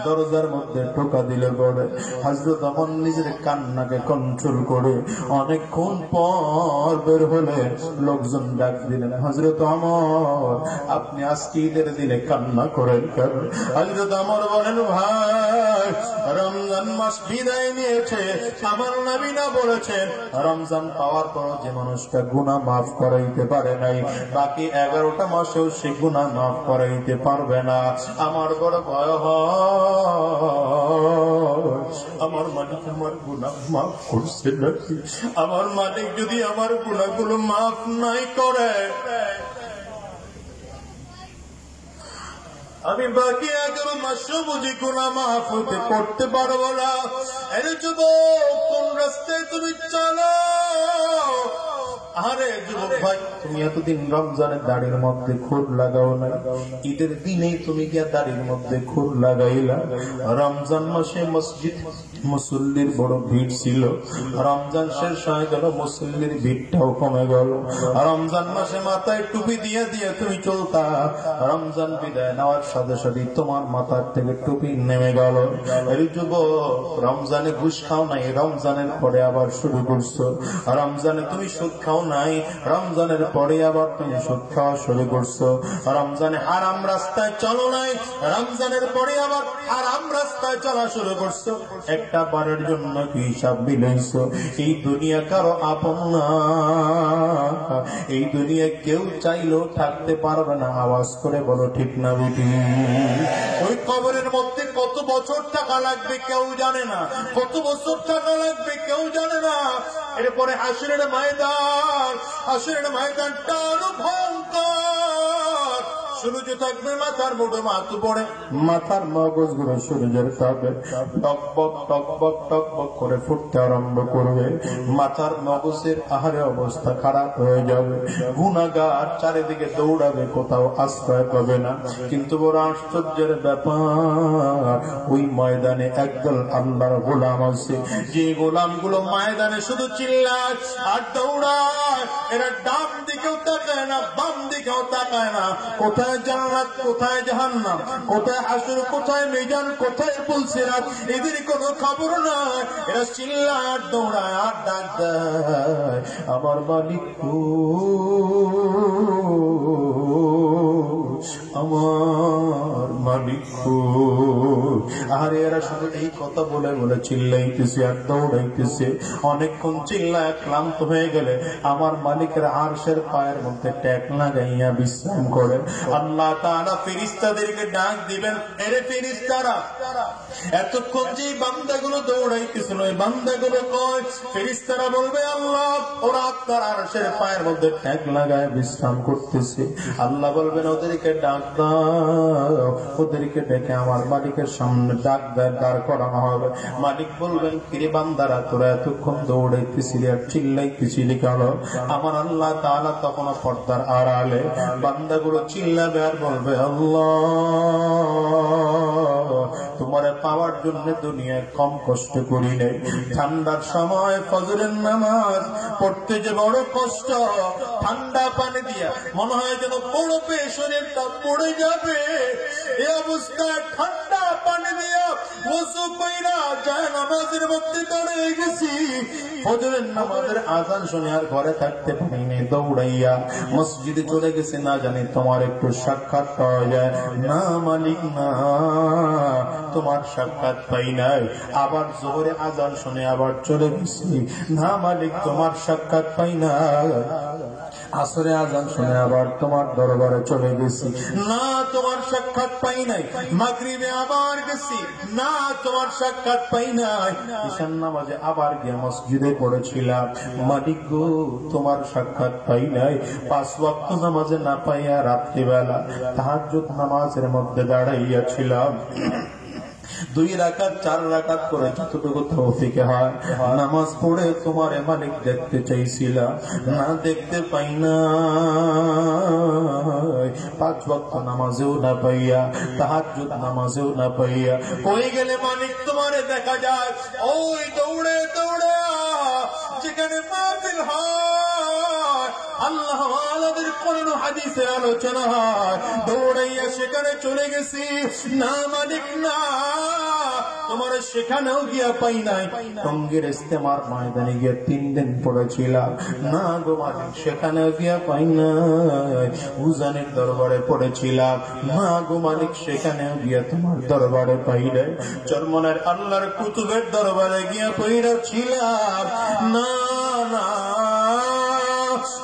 দরজার মধ্যে টোকা দিলে পরে হযরত ওমর নিজের কান্নাকে কন্ট্রোল করে অনেকক্ষণ পর বের হলে লোকজন ডাক দিলেন, হযরত ওমর আপনি আজকে ঈদের দিনে কান্না করেন কেন? হযরত ওমর বলেন, ভাই রমজান মাস বিদায় নিয়েছে, আমার নবী না বলেছেন রমজান পাওয়ার পর যে মানুষটা গুনাহ মাফ করাইতে পারে নাই বাকি 11টা মাসেও সে গুনাহ মাফ করাইতে পারবে না। আমার বড় ভয় আমার মালিক আমার গুনাহ মাফ করছে নাকি? আমার মালিক যদি আমার গুনাহগুলো মাফ নাই করে আমি বাকি 11 মাসও বুঝি গুনাহ মাফ হতে করতে পারবো না। আরে যুবক, কোন রাস্তায় তুমি চলো? আরে যুবক ভাই, তুমি এতদিন রমজানের দাড়ির মধ্যে খুর লাগাও না, ঈদের দিনে তুমি গিয়া দাড়ির মধ্যে খুর লাগাইলা। রমজান মাসে মসজিদ মুসল্লির বড় ভিড় ছিল, রমজান শেষ হয়ে গেল, মুসল্লির ভিড়টাও কমে গেল। রমজান মাসে মাথায় টুপি দিয়ে দিয়ে তুমি চলতা, রমজান বিদায় নেওয়ার সাথে সাথে তোমার মাথার থেকে টুপি নেমে গেল। এই যুবক, রমজানে ঘুষ খাও নাই, রমজানের পরে আবার শুরু করছো। রমজানে তুমি সুদ খাও নাই, রমজানের পরে আবার তুমি সুদ খাওয়া শুরু করছো। রমজানে হারাম রাস্তায় চলো নাই, রমজানের পরে আবার হারাম রাস্তায় চলা শুরু করছো। একটা বারের জন্য কি হিসাব মিলাইছো? এই দুনিয়া কারো আপন না, এই দুনিয়া কেউ চাইলেও থাকতে পারবে না। আওয়াজ করে বলো ঠিক না বেটি? ওই কবরের মধ্যে কত বছর টাকা লাগবে কেউ জানে না, কত বছর টাকা লাগবে কেউ জানে না। এরপরে হাসরের ময়দান, হাসরের ময়দানটা আরো ভয়ঙ্কর। সূর্য থাকবে মাথার মুঠো, মাথা পড়ে মাথার মগজ গুলো সূর্যের তাপে টকবক টকবক টকবক করে ফুটতে আরম্ভ করবে। মাথার মগজের আহারে অবস্থা খারাপ হয়ে যাবে, গুনাহগার চারিদিকে দৌড়াবে, কোথাও আশ্রয় পাবে না। কিন্তু বড় আশ্চর্যের ব্যাপার, ওই ময়দানে একদল আল্লাহর গোলাম আছে, যে গোলামগুলো ময়দানে শুধু চিল্লায় আর দৌড়ায়। এরা ডান দিকেও তাকায় না, বাম দিকেও তাকায় না। কোথায় জান্নাত, কোথায় জাহান্নাম, কোথায় হাসর, কোথায় মিজান, কোথায় পুলসিরাত, এদের কোনো খবর নাই। এরা চিল্লায় আর দৌড়ায় আর ডাক দেয়, আমার মালিক আমার মালিক। আর এরা শুধু এই কথা বলে বলে চিল্লাইতেছে আর দৌড়াইতেছে। অনেকক্ষণ চিল্লায় ক্লান্ত হয়ে গেলে আমার মালিকের আরশের পায়ের মধ্যে ট্যাক লাগাইয়া বিশ্রাম করেন। আল্লাহ তাআলা ফেরেশতাদেরকে ডাক দিবেন, এরে ফেরেশতারা, এতক্ষণ যে বান্দাগুলো দৌড়াইতেছিল এই বান্দাগুলো কই? ফেরেশতারা বলবে, আল্লাহ ওরা আপনার আরশের পায়ের মধ্যে ট্যাক লাগায় বিশ্রাম করতেছে। আল্লাহ বলবেন, ওদেরকে ডাক দাও। ওদেরকে ডেকে আমার মালিকের সামনে ডাক দেয়, দাঁড় করানো হবে। মালিক বলবেন, কিরে বান্দারা, তোরা এতক্ষণ দৌড়াইতেছিলি আর চিল্লাইতেছিলি কেন? আমার আল্লাহ তাআলা তখন পর্দার আড়ালে বান্দাগুলো চিল্লাবে আর বলবে, আল্লাহ তোমারে পাওয়ার জন্য দুনিয়ায় কম কষ্ট করি নাই। ঠান্ডার সময় ফজরের নামাজ পড়তে যে বড় কষ্ট, ঠান্ডা পানি দিয়া মনে হয় যেন বরফে শরীরটা পড়ে যাবে। এই অবস্থায় ঠান্ডা পানি দিয়া ওযু কইরা যায় নামাজের মধ্যে দাঁড়িয়ে গেছি। ফজরের নামাজের আযান শুনে আর ঘরে থাকতে পারিনি, দৌড়াইয়া মসজিদে চলে গেছে। না জানি তোমার একটু সাক্ষাৎ পাওয়া যায় না? মালিক না, তোমার সাক্ষাৎ পাই নাই। আবার জোহরে আযান শুনে আবার চলে গেছি। না মালিক, তোমার সাক্ষাৎ পাই না। আসরে আযান শুনে আবার তোমার দরবারে চলে গেছি। না, তোমার সাক্ষাৎ পাই নাই। মাগরিবে আবার গেছি। না, তোমার সাক্ষাৎ পাই নাই। ঈশার নামাজে আবার গিয়ে মসজিদে পড়েছিলাম। মালিক গো, তোমার সাক্ষাৎ পাই নাই। 5 ওয়াক্ত নামাজে না পাইয়া রাত্রিবেলা তাহাজ্জুদ নামাজের মধ্যে দাঁড়াইয়াছিলাম। 2 রাকাত 4 রাকাত করে যতটুকু তৌফিকে হয় নামাজ পড়ে তোমার মালিক দেখতে চাইছিলাম, না দেখতে পাই না। 5 ওয়াক্ত নামাজেও না পাইয়া, তাহাজ্জুদ নামাজেও না পাইয়া, কই গেলে মালিক তোমারে দেখা যায়? ওই দৌড়ে দৌড়ে যেখানে মাহফিল হয় আল্লাহ ওয়ালাদের কোরআন হাদিসে আলোচনা হয়, দৌড়াইয়া সেখানে চলে গেছি, না মালিক না, তোমার সেখানেও গিয়া পাই নাই। টঙ্গীর ইস্তেমার ময়দানে গিয়ে 3 দিন পড়েছিলাম, না গো মালিক সেখানেও গিয়া পাই নাই। উজানের দরবারে পড়েছিলাম, না গো মালিক সেখানেও গিয়া তোমার দরবারে পাই নাই। চরমনের আল্লাহর কুতুবের দরবারে গিয়া পড়েছিলাম, না না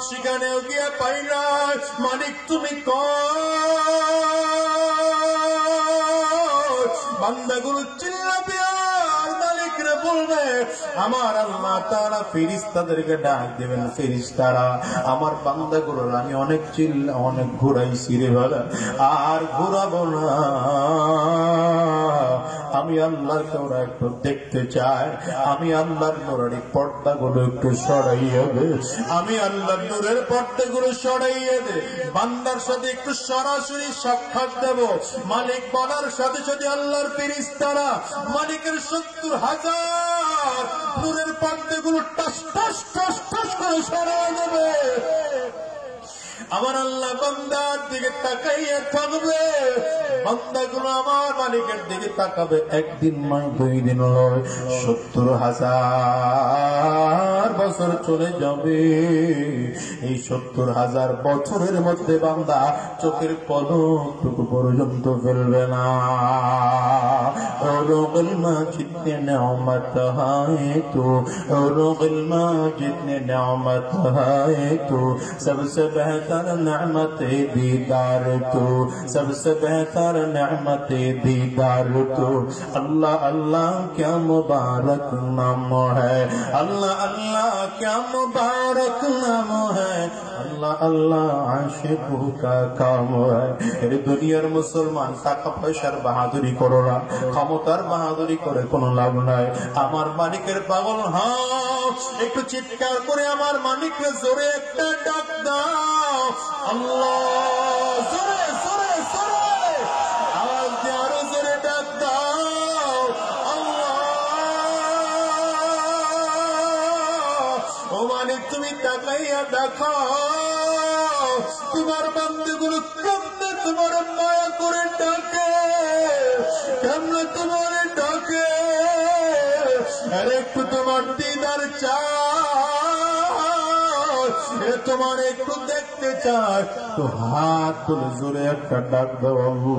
সেখানেও গিয়া পাই নাই। মালিক তুমি বান্দাগুলো চিল্লাবে আর মালিক রে বলবে, আমার আল্লাহ তাআলা ফেরেশতাদেরকে ডাক দেবেন, ফেরেশতারা আমার বান্দাগুলোর আমি অনেক ঘুরাইছি রে ভালো, আর ঘুরাবো না। আমি আল্লাহকে ওরা একটু দেখতে চাই, আমি আল্লাহর নূরের পর্দাগুলো একটু সরাইয়া দে, আমি আল্লাহর নূরের পর্দাগুলো সরাইয়া দে, বান্দার সাথে একটু সরাসরি সাক্ষাৎ দেব। মালিক বলার সাথে সাথে আল্লাহর ফেরেশতারা মালিকের 70,000 নূরের পর্দাগুলো টাস টাস টাস টাস করে সরাইয়া দেবে। আমার আল্লাহ বান্দার দিকে তাকাইয়া থাকবে, বান্দাগুলো আমার মালিকের দিকে তাকাবে। 1 দিন নয় 2 দিন নয়, 70,000 বছর চলে যাবে। এই 70,000 বছরের মধ্যে বান্দা চোখের পলকটুকু পর্যন্ত ফেলবে না। जितने नेमत है तो जितने नेमत है तो सबसे बेहतर नेमत दीदार तो सबसे बेहतर नेमत दीदार तो अल्लाह अल्लाह क्या मुबारक नाम है, अल्लाह अल्लाह क्या मुबारक नाम है, अल्लाह अल्लाह आशिकों का काम है। এই দুনিয়ার মুসলমান টাকা পয়সার বাহাদুরি করো না, ক্ষমতার বাহাদুরি করে কোনো লাভ নাই। আমার মালিকের পাগল হও, একটু চিৎকার করে আমার মালিককে জোরে একটা ডাক দাও, আল্লাহ জোরে জোরে জোরে আওয়াজ দিয়ে আরো জোরে ডাক দাও, আল্লাহ। ও মালিক তুমি তাকাইয়া দেখো তোমার বান্দাগুলো কেমনে তোমার মায়া করে ডাকে, কেমনে তোমার ডাকে, আর একটু তোমার দিদার চাই, তোমার একটু দেখতে চাই, তো হাত তুলে জোরে একটা ডাক দাও আল্লাহ,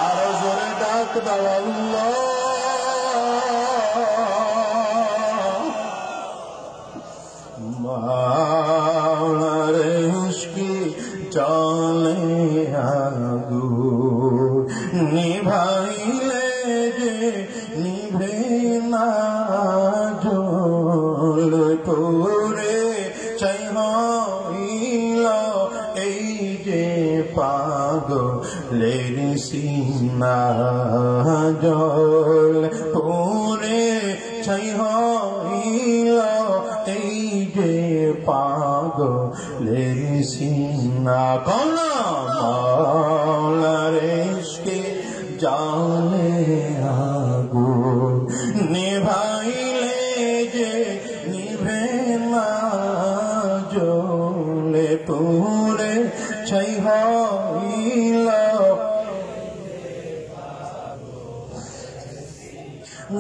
আরো জোরে ডাক দাও আল্লাহ। মাওলারে ইশকি চলে আগু নিভাইলে যে নিভে না জল পুরে চাই হইল এই যে পাগলের সিনা জল পুরে চাই হইল এই যে পাগলের সিনা কলা মাওলার ইশকে জানে আগু নিভাইলে যে নিভে না জ্বলে পুরে ছাই হইল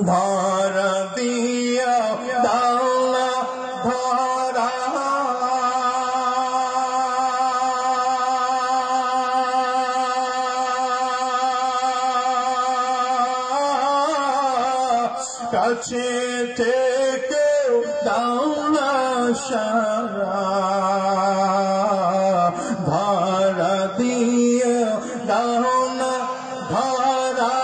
ধরা দিয়া দাওলা ধরা কাছে থেকে দাওলা সারা ধরা দিয়ে দাওলা ধরা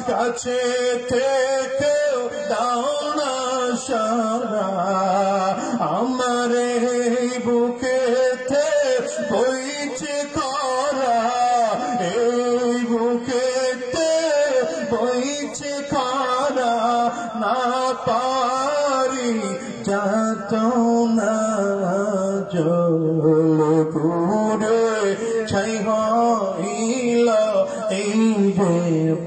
কাছে থেকে দাওনা সারা আমার বুকেতে বইছে খরা, এই বুকেতে বইছে খরা, না পারি যাত না জল পুরে ছাই হয়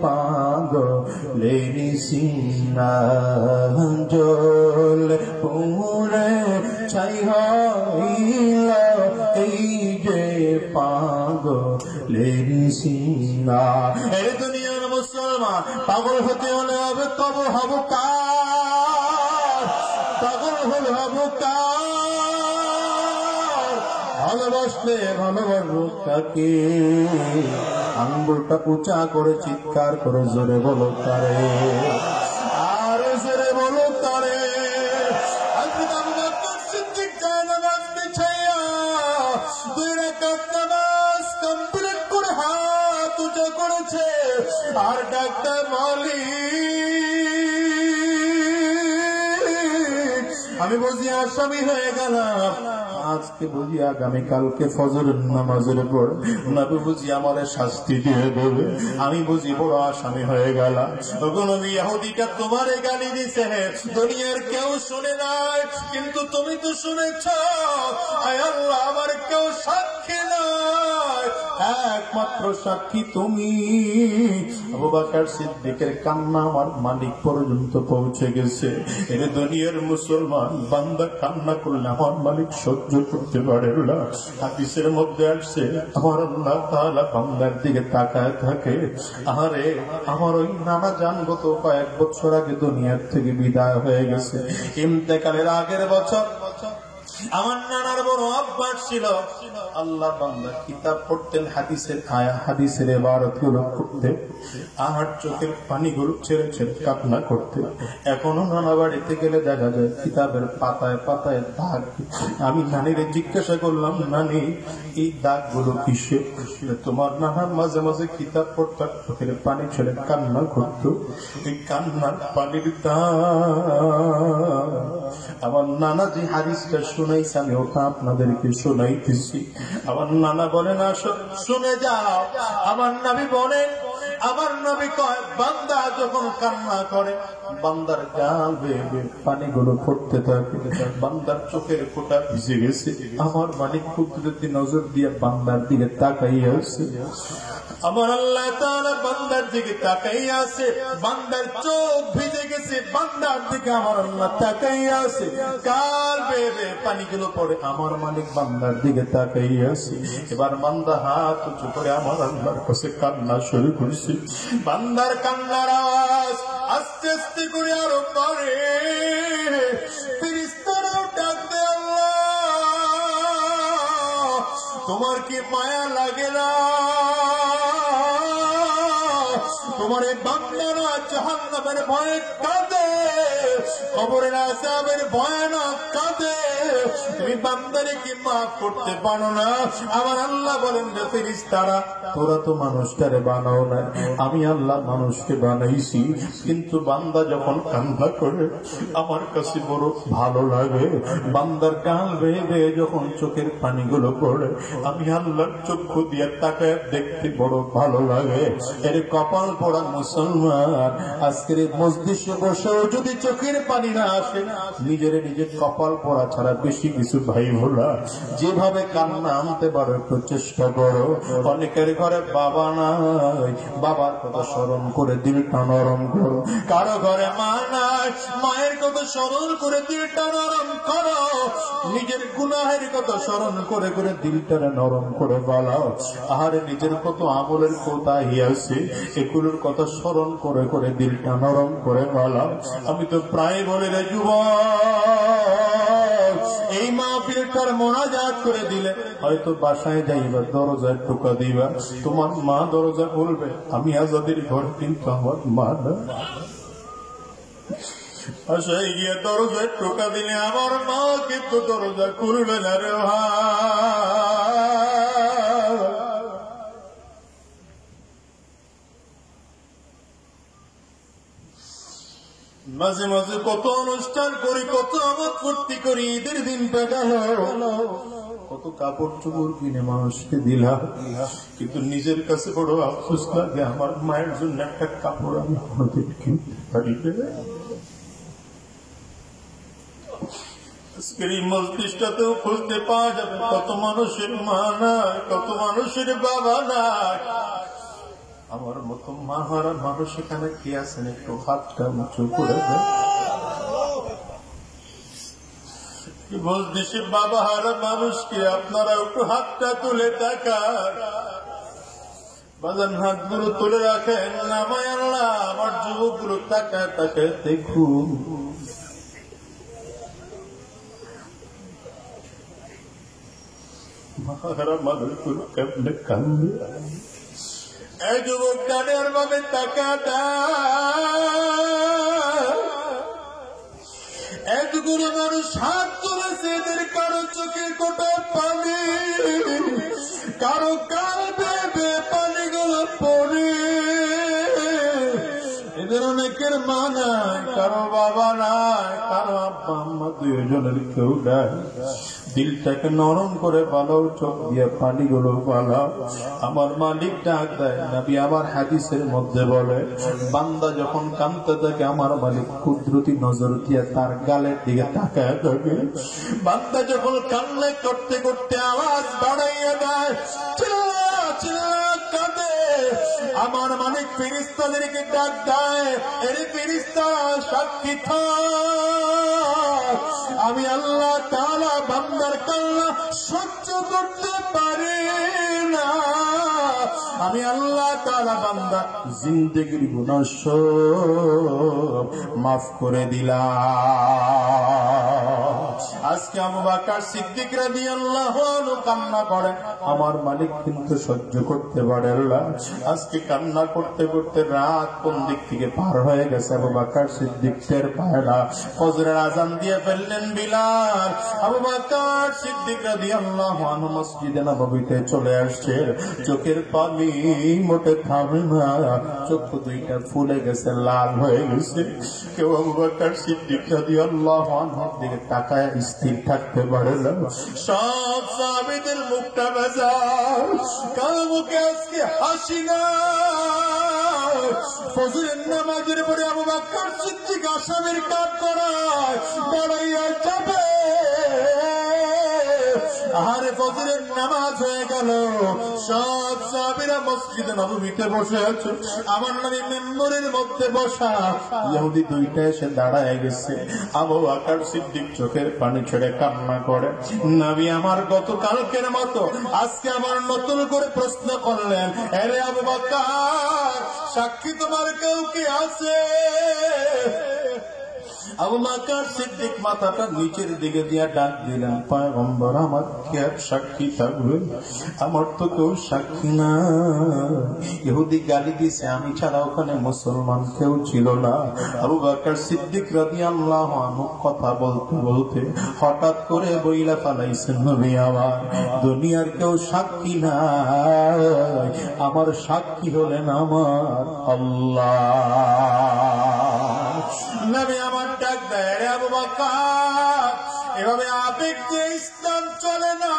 পাগলের সিনা জল পুরে ছাই হইল এই যে পাগলের সিনা। এই দুনিয়ার মুসলমান পাগল হতে হলে হবে কবর হব কার, পাগল হলে হব কার, ভালোবাসলে ভালোবাসবো কাকে, আঙ্গুলটা উঁচা করে চিৎকার করে জোরে বলো তারে, আর জোরে বলো তারে। আর ডাক্তার মালিক আমি বুঝি আসামি হয়ে গেলাম, আজকে বুঝি আগামীকালকে ফজরের নামাজের পর নবী বুঝি আমার শাস্তি দিয়ে দেবে, আমি বুঝি বড় আসামি হয়ে গেলাম। তখন আমি ইহুদিটা তোমার গালি দিছে, দুনিয়ার কেউ শুনে নাই, কিন্তু তুমি তো শুনেছ। আয় আল্লাহ, আমার কেউ সাক্ষী নাই, একমাত্র সাক্ষী তুমি। আবু বকর সিদ্দিকের কান্না আমার মালিক পর্যন্ত পৌঁছে গেছে। এর দুনিয়ার মুসলমান বান্দা কান্না করলে আমার মালিক সহ্য করতে পারে না। হাদিসের মধ্যে আসছে আমার আল্লাহ তাআলা বান্দার দিকে তাকায় থাকে, আরে আমার ওই নানা জান গত কয়েক বছর আগে দুনিয়ার থেকে বিদায় হয়ে গেছে, ইন্তেকালের আগের বছর আমার নানার বড় অভ্যাস ছিল আল্লাহ বান্দা কিতাব পড়তেন, হাদিসের আয়া হাদিসের ইবারত গুলো করতে, আর চোখের পানিগুলো ছেড়ে ছেড়ে কান্না করতে। এখনো নানা বাড়িতে গেলে দেখা যায় কিতাবের পাতায় পাতায় দাগ। আমি নানিরে জিজ্ঞাসা করলাম, নানি এই দাগগুলো কিসে? তোমার নানার মাঝে মাঝে কিতাব পড়তাম, চোখের পানি ছেড়ে কান্না করতো, এই কান্নার পানির দাগ। আমার নানা যে হাদিসটা শুনাইছে আমি ওটা আপনাদেরকে শোনাইতেছি। আমার নানা বলেন, আসো শুনে যাও। আমার নবী বলেন, আমার নবী কয়, বান্দা যখন কান্না করে বান্দার গাল বেয়ে পানিগুলো পড়তে থাকে, বান্দার চোখের ফোঁটা ভিজে গেছে, আমার মালিক কুদরতি নজর দিয়ে বান্দার দিকে তাকাইয়া আছে। আমার আল্লাহ তাআলা বান্দার দিকে তাকাইয়া আছে, বান্দার চোখ ভিজে গেছে, বান্দার দিকে আমার আল্লাহ তাকাইয়া আছে, গাল বেয়ে পানিগুলো পড়ে, আমার মালিক বান্দার দিকে তাকাইয়া আছে। এবার বান্দা হাত উঁচু করে আমার আল্লাহর কাছে কান্না শুরু করছে। বান্দার কান্নার আওয়াজ আস্তে আস্তে করে আরো পরে, ফেরেশতারাও ডাক দেয়, আল্লাহ তোমার কি মায়া লাগে না? তোমার এই বান্দারা জাহান্নামের ভয়ে কাঁদে, কবরের আযাবের ভয়ে না কাঁদে, তুমি বান্দারে কি মাফ করতে পারো না? আমার আল্লাহ বলেন, রে ফেরেশতারা, তোরা তো মানুষটারে বানাও না, আমি আল্লাহ মানুষকে বানাইছি, কিন্তু বান্দা যখন কান্না করে আমার কাছে বড় ভালো লাগে। বান্দার গাল বেয়ে বেয়ে যখন চোখের পানিগুলো পড়ে আমি আল্লাহর চক্ষু দিয়ে তাকায় দেখতে বড় ভালো লাগে। এর কপাল পড়া মুসলমান আজকের মজলিসে বসেও যদি চোখের পানি না আসে, নিজের নিজের কপাল পড়া ছাড়া বেশি কিছু ভাই ভোলা, যেভাবে কান্না আনতে পারো একটু চেষ্টা করো। অনেকের ঘরে বাবা নাই, বাবার কথা স্মরণ করে দিলটা নরম করো। কারো ঘরে মা নাই, মায়ের কথা স্মরণ করে দিলটা নরম করো। নিজের গুনাহের কথা স্মরণ করে করে দিলটা নরম করে বলাও। আর নিজের কত আমলের কোথায় আছে এগুলোর কথা স্মরণ করে করে দিলটা নরম করে বলাও। আমি তো প্রায় বলে রে যুবক, এই মাহফিলটার মোনাজাত করে দিলে হয়তো বাসায় যাইবা, দরজায় টোকা দিবা, তোমার মা দরজা বলবে আমি আজাদের ঘর, কিন্তু আমার মা না। বাসায় গিয়ে দরজায় টোকা দিলে আমার মা কিন্তু দরজা খুলবে না রে ভাই। মাঝে মাঝে কত অনুষ্ঠান করি, কত আমোদ ফুর্তি করি, ঈদের দিন পেটালো, কত কাপড় চোপড় কিনে মানুষকে দিলাম, কিন্তু নিজের কাছে বড় আফসোস লাগে আমার মায়ের জন্য একটা কাপড় আমি কোনোদিন কিনতে পারি। আজকের এই মজলিসটাতেও খুঁজতে পাওয়া যাবে কত মানুষের মা নাই, কত মানুষের বাবা নাই। আমার মতো মা হারা মানুষ এখানে কি আছেন? একটু হাতটা উঁচু করে দেন। বলতেছি বাবা হারা মানুষকে আপনারা একটু হাতটা তুলে তাকান। বাজান হাতগুলো তুলে রাখেন। নামায় আল্লাহ আমার যুবকগুলো তাকায় তাকায় দেখুন। মাহারা মানুষগুলো কেমনে কান্দে। এই যুবক গানের ভাবে টাকা এতগুলো মানুষ হাত তুলেছে। এদের কারো চোখে কোটা পানি, কারো কাল বেবে পানিগুলো পড়ে। এদের অনেকের মা নাই, কারো বাবা নাই, কারো আব্বা আম্মা দুজনের কেউ নাই। দিলটাকে নরম করে পালাও, চোখ দিয়ে পানিগুলো পালাও। আমার মালিক ডাক দেয়। নবী আমার হাদিসের মধ্যে বলে, বান্দা যখন কাঁদতে থাকে আমার মালিক কুদরতি নজর দিয়ে তার গালের দিকে তাকায় থাকে। বান্দা যখন কান্না করতে করতে আওয়াজ বাড়াইয়া দেয়, চিল্লা চিল্লা কাঁদে, আমার মালিক ফেরেশতাদেরকে ডাক দেয়, এর ফেরেশতা সাক্ষী থাক, আমি আল্লাহ তাআলা বান্দার কান্না সহ্য করতে পারি না। আমি আল্লাহ তাআলা বান্দা জিন্দেগির গুনাহ সব মাফ করে দিলাম। আজকে আবু বকর সিদ্দিক রাদিয়াল্লাহু আনহু কান্না করে, আমার মালিক কিন্তু সহ্য করতে পারে না। আজকে কান্না করতে করতে রাত কোন দিক থেকে পার হয়ে গেছে আবু বকর সিদ্দিক টের পায় না। ফজরের আযান দিয়ে ফেললেন বিলাল। আবু বকর সিদ্দিক রাদিয়াল্লাহু আনহু মসজিদে নববীতে চলে আসছে। চোখের পানি মোটে থামে না, চোখ দুইটা ফুলে গেছে, লাল হয়ে গেছে। কেউ আবু বকর সিদ্দিক রাদিয়াল্লাহু আনহুর দিকে তাকায় স্থির থাকতে পারে না। সব সাহাবীদের মুখটা ভেজা, কারো মুখে আজকে হাসি না। ফজরের নামাজের পরে আবু বকর সিদ্দিক আসামের কাজ করায় দাঁড়াইয়া যাবে। আহারে ফজরের নামাজ হয়ে গেল, সব সাহাবীরা মসজিদে নববীতে বসে আছে। আমার নবী মেম্বরের মধ্যে বসা, ইহুদি দুইটা এসে দাঁড়ায় গেছে। আবু বকর সিদ্দিক চোখের পানি ছেড়ে কান্না করে, নবী আমার গতকালকের মতো আজকে আমার নতুন করে প্রশ্ন করলেন, আরে আবু বকর সাক্ষী তোমার কেউ কি আছে? আবু বকর সিদ্দিক মাথাটা নিচের দিকে দিয়ে ডাক দিলেন, পয়গম্বর আমার কি আর সাক্ষী থাকবে? আমার তো কেউ সাক্ষী না। ইহুদি গালি দিছে, আমি ছাড়া ওখানে মুসলমান কেউ ছিল না। আবু বকর সিদ্দিক রাদিয়াল্লাহু আনহু কথা বলতে বলতে হঠাৎ করে বইলা ফেলাইছেন, নবী আমার দুনিয়ার কেউ সাক্ষী না, আমার সাক্ষী হলেন আমার আল্লাহ। নবী আমার ডাক দেয়, আবু বকর এভাবে আবেগ দিয়ে ইসলাম চলে না।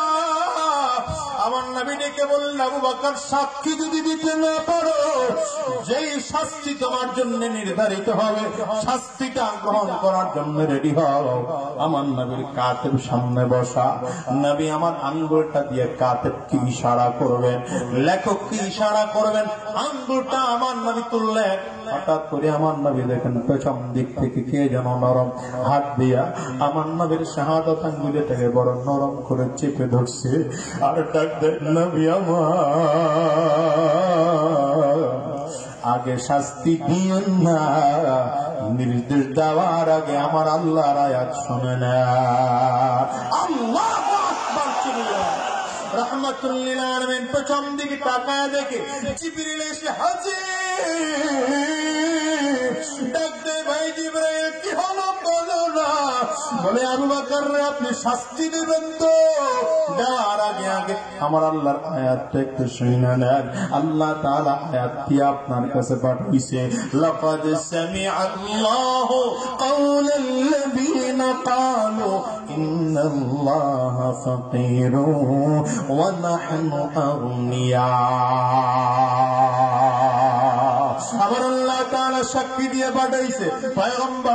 আমার নবী ডেকে বললেন, আবু বকর সাক্ষী যদি দিতে না পারো, যেই শাস্তি তোমার জন্য নির্ধারিত হবে শাস্তিটা গ্রহণ করার জন্য রেডি হও। আমার নবীর কাতেব সামনে বসা। নবী আমার আঙ্গুলটা দিয়ে কাতেবকে ইশারা করবেন, লেখককে ইশারা করবেন। আঙ্গুলটা আমার নবী তুললেন। হঠাৎ করে আমার নবী দেখেন পেছন দিক থেকে কে যেন নরম হাত দিয়া আমার নবীর শাহাদাত আঙ্গুলটাকে বড় নরম করে চেপে ধরছে। আর ডাক দেয়, নবী আমার আগে শাস্তি দিয়েন না, নির্দেশ দেওয়ার আগে আমার আল্লাহর আয়াত শুনে না। আল্লাহু আকবার চিল্লায় রাহমাতুল লিল আলামিন পেছন দিকে তাকায় দেখে জিবরিল এসে হাজির। ডাক দে, ভাই জিবরাইল কি হলো বলো না। বলে, আবু বকর আপনি শাস্তি দেবেন তো, দেওয়ার আগে আগে আমার আল্লাহর আয়াতটা একটু শুনে নেন। আল্লাহ তাআলা আয়াত দিয়ে আপনার কাছে পাঠিয়েছে, লাকাদ সামিআ আল্লাহু কাওলাল্লাযীনা ক্বালু ইন্নাল্লাহা ফাকীরুন ওয়া নাহনু আগনিয়া। আমার আল্লাহ তাআলা সাক্ষী দিয়ে পাঠাইছে, পয়গম্বর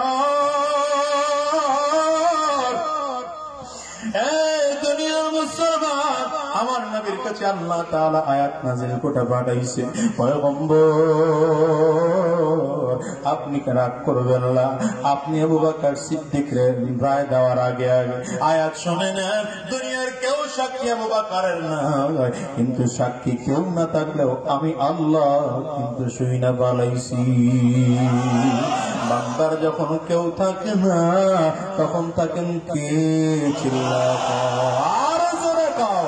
এই দুনিয়ার মুসলমান আমার নবীর কাছে আল্লাহ তাআলা আয়াত নাযিল করে পাঠাইছে, পয়গম্বর আপনি রাগ করবেন না, আপনি আবু বকর সিদ্দিকের রায় দেওয়ার আগে আগে আয়াত শুনে নেন। দুনিয়ার কেউ সাক্ষী আবু বকরের না, কিন্তু সাক্ষী কেউ না থাকলেও আমি আল্লাহ কিন্তু শুই না বালাইছি। বান্দার যখন কেউ থাকে না তখন থাকেন কে? চিল্লা আর জোরে কও।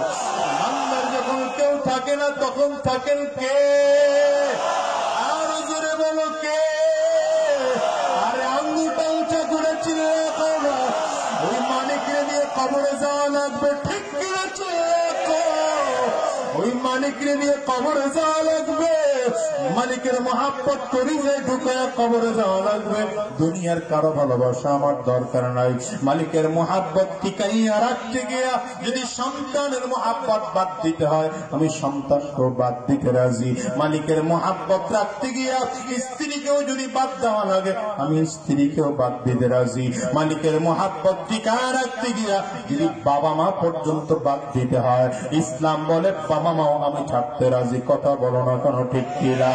বান্দার যখন কেউ থাকে না তখন থাকেন কে? আর জোরে বলো কে? আরে আঙ্গুলটা উঁচা করে চিল্লা কও না। ওই মালিককে দিয়ে কবরে যাওয়া লাগবে, ঠিক কিনা চিল্লা কও। ওই মালিককে দিয়ে কবরে যাওয়া লাগবে, মালিকের মহাব্বত করি যে ঢুকায় কবরে যাওয়া লাগবে। দুনিয়ার কারো ভালোবাসা আমার দরকার নাই। মালিকের মহাব্বত টিকাইয়া রাখতে গিয়া যদি সন্তানের মহাব্বত বাদ দিতে হয়, আমি সন্তানকেও বাদ দিতে রাজি। মালিকের মহাব্বত রাখতে গিয়া স্ত্রীকেও যদি বাদ দেওয়া লাগে, আমি স্ত্রীকেও বাদ দিতে রাজি। মালিকের মহাব্বত টিকায় রাখতে গিয়া যদি বাবা মা পর্যন্ত বাদ দিতে হয়, ইসলাম বলে বাবা মাও আমি ছাড়তে রাজি। কথা বলো না কেন, ঠিক কিনা?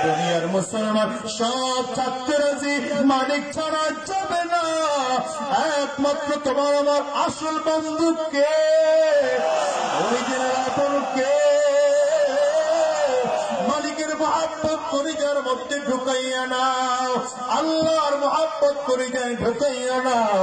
দুনিয়ার মুসলমান সব ছাড়তে রাজি, মালিক ছাড়া যাবে না। একমাত্র তোমার আমার আসল বন্ধু কে? অরিজিনাল আপন কে? মালিকের মহাব্বত কলিজার মধ্যে ঢুকাইয়া নাও, আল্লাহর মহাব্বত কলিজায় ঢুকাইয়া নাও,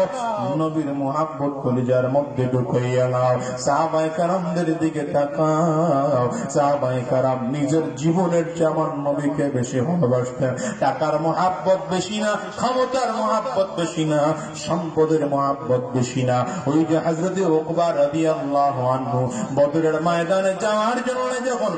নবীর মহাব্বত কলিজার মধ্যে ঢুকাইয়া নাও। সাহাবায়ে কেরামদের দিকে তাকাও। সাহাবায়ে কেরাম নিজের জীবনের চেয়ে আমার নবীকে বেশি ভালোবাসতেন। টাকার মহাব্বত বেশি না, ক্ষমতার মহাব্বত বেশি না, সম্পদের মহাব্বত বেশি না। ওই যে হযরত উকবা রাদিয়াল্লাহু আনহু বদরের ময়দানে যাওয়ার জন্য যখন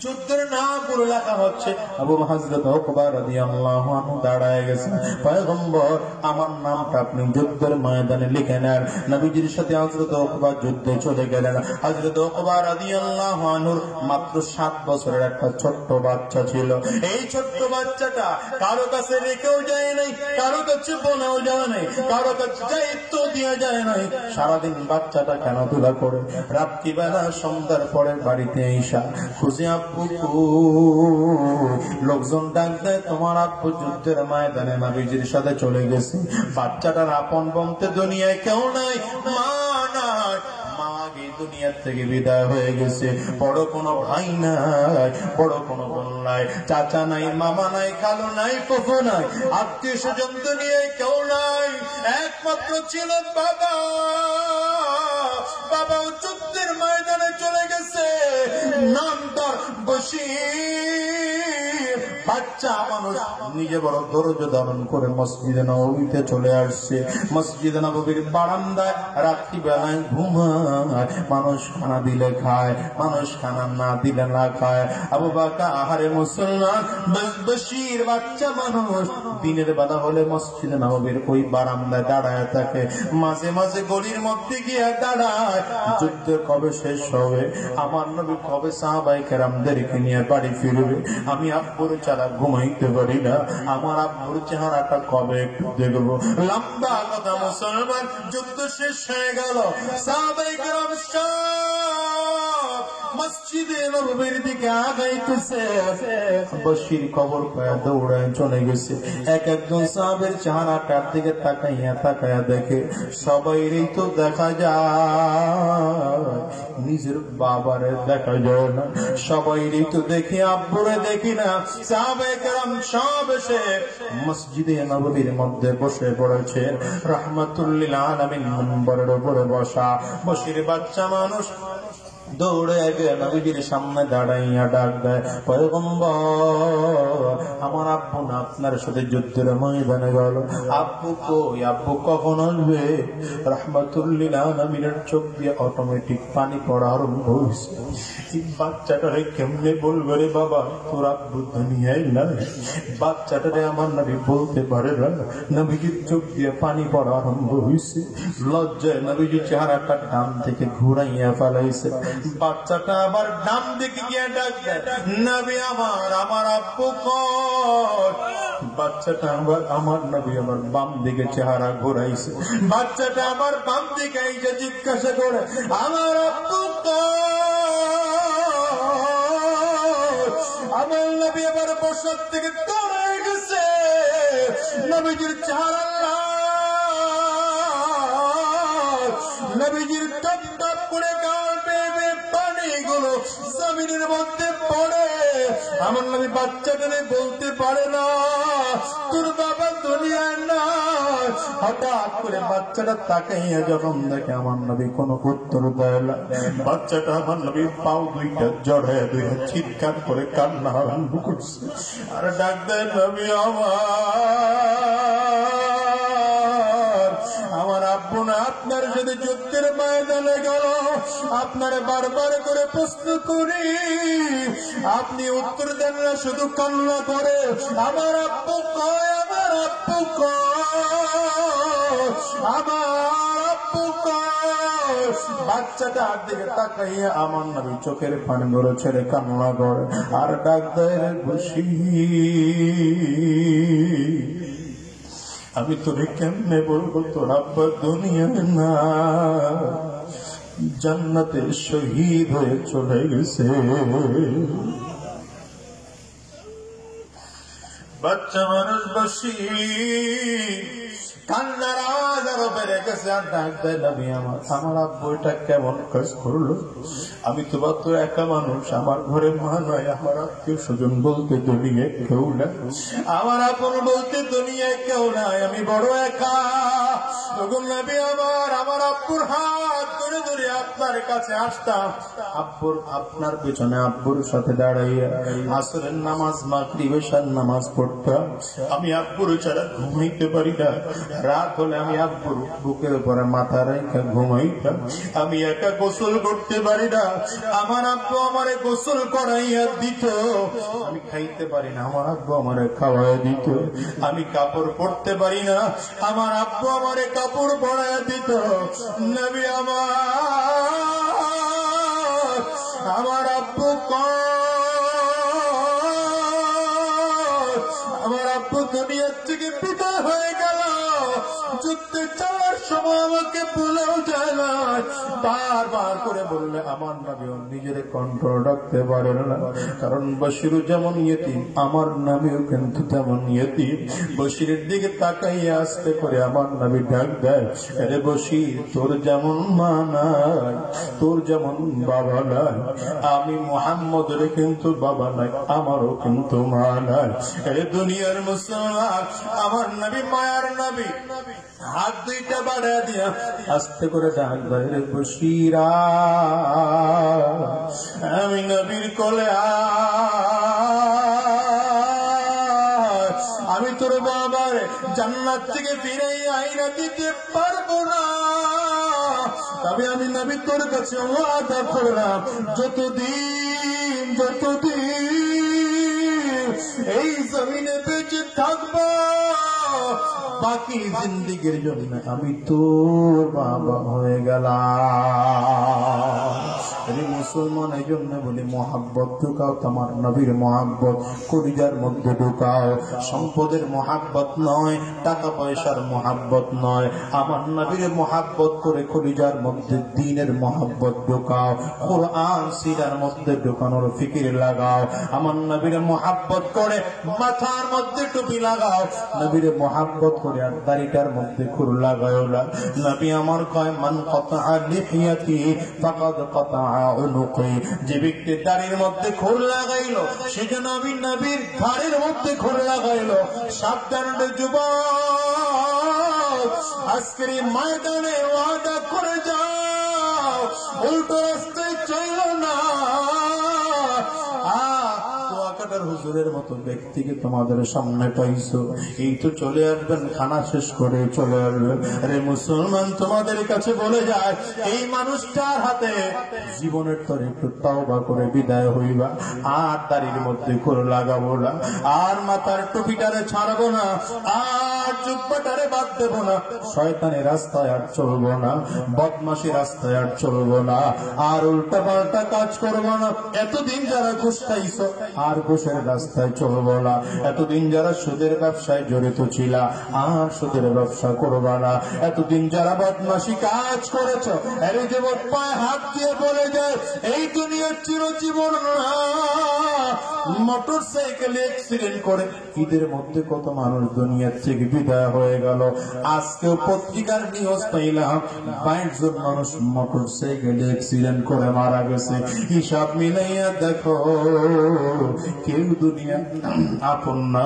যুদ্ধের নামগুলো লেখা হচ্ছে, আবু হযরত উকবা রাদিয়াল্লাহু আনহু দাঁড়ায় গেছে, পয়গম্বর আমার নামটা আপনি যুদ্ধের ময়দানে লিখে নেন। নবীজির সাথে হযরত উকবা যুদ্ধে চলে গেলেন। হযরত উকবা রাদিয়াল্লাহু আনহুর মাত্র 7 বছরের একটা ছোট্ট বাচ্চা ছিল। এই ছোট্ট বাচ্চাটা কারো কাছে রেখেও যায় নাই, কারো কাছে বলেও যায় নাই, কারো কাছে দায়িত্ব দিয়ে যায় নাই। সারাদিন বাচ্চাটা খেলাধুলা করে, রাত্রিবেলা সন্ধ্যার পরে বাড়িতে এসা খুঁজে আব্বু, লোকজন ডাক দেয় তোমার আব্বু যুদ্ধের ময়দানে নবীজির সাথে চলে গেছে। বাচ্চাটার আপন বলতে দুনিয়ায় কেউ নাই, মা নাই, মা আগে দুনিয়ার থেকে বিদায় হয়ে গেছে। বড় কোনো ভাই নাই, বড় কোনো বোন নাই, চাচা নাই, মামা নাই, খালু নাই, ফুফু নাই, আত্মীয় স্বজন দুনিয়ায় কেউ নাই। একমাত্র ছিল বাবা। বাবাও যুদ্ধের ময়দানে চলে গেছে। নাম তার বশীর। বাচ্চা মানুষ নিজে বড় ধৈর্য ধারণ করে মসজিদে নববীতে চলে আসছে। মসজিদে নববীর বারান্দায় রাত্রিবেলায় ঘুমায়। মানুষ খানা দিলে খায়, মানুষ খানা না দিলে না খায়। আবু বকর আহারে মুসলমান বশীর বাচ্চা মানুষ দিনের বেলা হলে মসজিদে নববীর ওই বারান্দায় দাঁড়ায় থাকে। মাঝে মাঝে গলির মধ্যে গিয়ে দাঁড়ায়, যুদ্ধ কবে শেষ হবে, আমার নবী কবে সাহাবায়ে কেরামদেরকে নিয়ে বাড়ি ফিরবে, আমি আব্বুর ছাড়া ঘুমাইতে পারি না, আমার আব্বুর চেহারাটা কবে একটু দেখবো। লম্বা কথা মুসলমান, যুদ্ধ শেষ হয়ে গেল। সাহাবায়ে কেরাম মসজিদে নববীর দিকে আগাইতেছে। বশীর খবর পায় দৌড়ায় চলে গেছে। এক একজন সাহাবের চেহারাটার দিকে তাকাইয়া তাকাইয়া দেখে সবাইরই তো দেখা যায়, নিজের বাবারে দেখা যায় না। সবাইরই তো দেখি, আব্বুরে দেখি না। সাহাবায়ে কেরাম সব এসে মসজিদে নববীর মধ্যে বসে পড়েছে। রাহমাতুল লিল আলামিন মিম্বরের উপরে বসা। বশীর বাচ্চা মানুষ দৌড়ে আগে নবীজির সামনে দাঁড়াইয়া ডাক দেয়, পয়গম্বর আমার আব্বু না আপনার সাথে যুদ্ধের ময়দানে গেল, আব্বু কই, আব্বু কখন আসবে? রাহমাতুল লিল আলামিনের চোখ দিয়ে অটোমেটিক পানি পড়া আরম্ভ হয়েছে। এই বাচ্চাটারে কেমনে বলবে রে বাবা তোর আব্বু দুনিয়ায় নাই? বাচ্চাটারে আমার নবী বলতে পারে না। নবীজির চোখ দিয়ে পানি পড়া আরম্ভ হয়েছে। লজ্জায় নবীজির চেহারাটা ডান থেকে ঘুরাইয়া ফেলাইছে। বাচ্চাটা আবার ডান দিকে গিয়ে ডাক দেয়, নবী আমার আব্বু কই? বাচ্চাটা আমার নবী আমার বাম দিকে চেহারা ঘোরাইছে, বাচ্চাটা আমার বাম দিকে এই যে জিজ্ঞাসা করে আমার আব্বু আমার নবী আবার বসার থেকে দাঁড়ায় গেছে। নবীজির চেহারা নবীজির টপ টপ করে গাল বেয়ে পানিগুলো জমিনের মধ্যে পড়ে। আমার নবী বাচ্চাটারে বলতে পারে না তোর বাবা দুনিয়ায় না। হঠাৎ করে বাচ্চাটা তাকাইয়া যখন দেখে আমার নবী কোনো উত্তর দেয় না, বাচ্চাটা আমার নবীর পাও দুইটা জড়ায় দুইটা চিৎকার করে কান্না আরম্ভ করছে আর ডাক দেয় নবী আমার আব্বু না আপনার যদি যুদ্ধের ময়দানে গেল আপনার বারবার করে প্রশ্ন করি আপনি উত্তর দেন না, শুধু কান্না করে আমার আব্বু কয় আমার আব্বু কয় আমার আব্বু কয়। বাচ্চাটা দিকে তাকাইয়া আমার নবী চোখের পানি ধরে ছেড়ে কান্না করে আর ডাক দেয় বসি আমি তোরে কেমনে বলবো তোর আব্বা দুনিয়া না জান্নাতে শহীদ হয়ে চলে গেছে। বাচ্চা মানুষ বসি কান্নার আওয়াজ আরো বেড়ে গেছে আর ডাক দেয় নবী আমার আব্বু এটা কেমন কাজ করলো? আমি তো মাত্র একা মানুষ, আমার ঘরে মা নয়, আমার আত্মীয় স্বজন বলতে দুনিয়ায় কেউ না, আমার আপন বলতে দুনিয়ায় কেউ নাই, আমি বড় একা। তখন নবী আমার আব্বুর হাত ধরে ধরে আপনার কাছে আসতাম, আব্বুর আপনার পেছনে আব্বুর সাথে দাঁড়াইয়া আসরের নামাজ মাগরিবের নামাজ পড়তাম। আমি আব্বুর ছাড়া ঘুমাইতে পারি না, রাত হলে আমি আব্বুর বুকের উপরে মাথা রেখে ঘুমাইতাম। আমি একা গোসল করতে পারি না, আমার আব্বু আমারে গোসল করাইয়া দিত। আমি খাইতে পারি না, আমার আব্বু আমারে খাওয়াই দিত। আমি কাপড় পরতে পারি না, আমার আব্বু আমারে কাপড় পরাইয়া দিত। নবী আমার আব্বু আমার আব্বু দুনিয়ার থেকে বিদায় হয়ে গেল, যুদ্ধে যাওয়ার সময় আমাকে ভুলেও যায় না। বারবার করে বললে আমার নবীও নিজের কন্ট্রোল রাখতে পারেন না, কারণ বশিরও যেমন ইয়েতিম আমার নবীও কিন্তু তেমন ইয়েতিম। বশিরের দিকে তাকাইয়া আসতে করে আমার নবী ডাক দেয় আরে বশির তোর যেমন মা নাই তোর যেমন বাবা নাই, আমি মুহাম্মদের কিন্তু বাবা নাই আমারও কিন্তু মা নাই। আরে দুনিয়ার মুসলমান আমার নবী মায়ার নবী হাত দুইটা বাড়া দিয়া আস্তে করে ডাক বাইরে বসিরা আমি নবীর কোলে আমি তোর বাবার জান্নাত থেকে ফিরে আইনা দিতে পারবো না, তবে আমি নবী তোর কাছে ওয়াদা করলাম যতদিন এই জমিনে বেঁচে থাকবো বাকি জিন্দিগির জন্য আমি তোর বাবা হয়ে গেলাম। মুসলমান এই জন্য বলি মহাব্বত ঢুকাও, তোমার নবীর মহাব্বত কলিজার মধ্যে ঢুকাও। সম্পদের মহাব্বত নয়, টাকা পয়সার মহাব্বত নয়, আমার নবীর মহাব্বত করে কলিজার মধ্যে দ্বীনের মহাব্বত ঢুকাও। কুরআন সিরার মধ্যে ঢুকানোর ফিকির লাগাও। আমার নবীর মহাব্বত করে মাথার মধ্যে টুপি লাগাও, নবীর মহাব্বত করে আর দাড়িটার মধ্যে খুর লাগাও না। নবী আমার কয় মান কাতাআ লিহিয়াতি ফাকাদ কাতাআ উনুকি, যে ব্যক্তি দাড়ির মধ্যে খুর লাগাইলো সেজন্য আমি নবীর ঘাড়ের মধ্যে খুর লাগাইলো। সাবধান যুবক, আজকের এই ময়দানে ওয়াদা করে যাও, উল্টো রাস্তায় চলো না। হুজুরের মতো ব্যক্তিকে তোমাদের সামনে পাইছো, এই তো চলে আসবেন, খানা শেষ করে চলে আসবেন। আরে মুসলমান তোমাদের কাছে বলে যায় এই মানুষটার হাতে জীবনের তরে একটু তওবা করে বিদায় হইবা, আর দাড়ির মধ্যে খুর লাগাবো না, আর মাথার টুপিটারে ছাড়বো না, আর জুব্বাটারে বাদ দেবো না, শয়তানের রাস্তায় আর চলবো না, বদমাশি রাস্তায় আর চলবো না, আর উল্টা পাল্টা কাজ করবো না। এতদিন যারা ঘুষ খাইছো আর ঘুষ ঘুষের রাস্তায় চলবো না। এতদিন যারা সুদের ব্যবসায় জড়িত ছিল আর সুদের ব্যবসা করবা না। এতদিন যারা বদমাশি কাজ করেছ এর যুবক পায়ে হাত দিয়ে বলে যায় এই দুনিয়ার চিরজীবন না। মোটর সাইকেল অ্যাক্সিডেন্ট করে ঈদের মধ্যে কত মানুষ দুনিয়ার থেকে বিদায় হয়ে গেল। আজকেও পত্রিকার নিউজ পাইলাম 22 জন মানুষ মোটর সাইকেল অ্যাক্সিডেন্ট করে মারা গেছে। হিসাব মিলাইয়া দেখো কেউ দুনিয়া আপন না।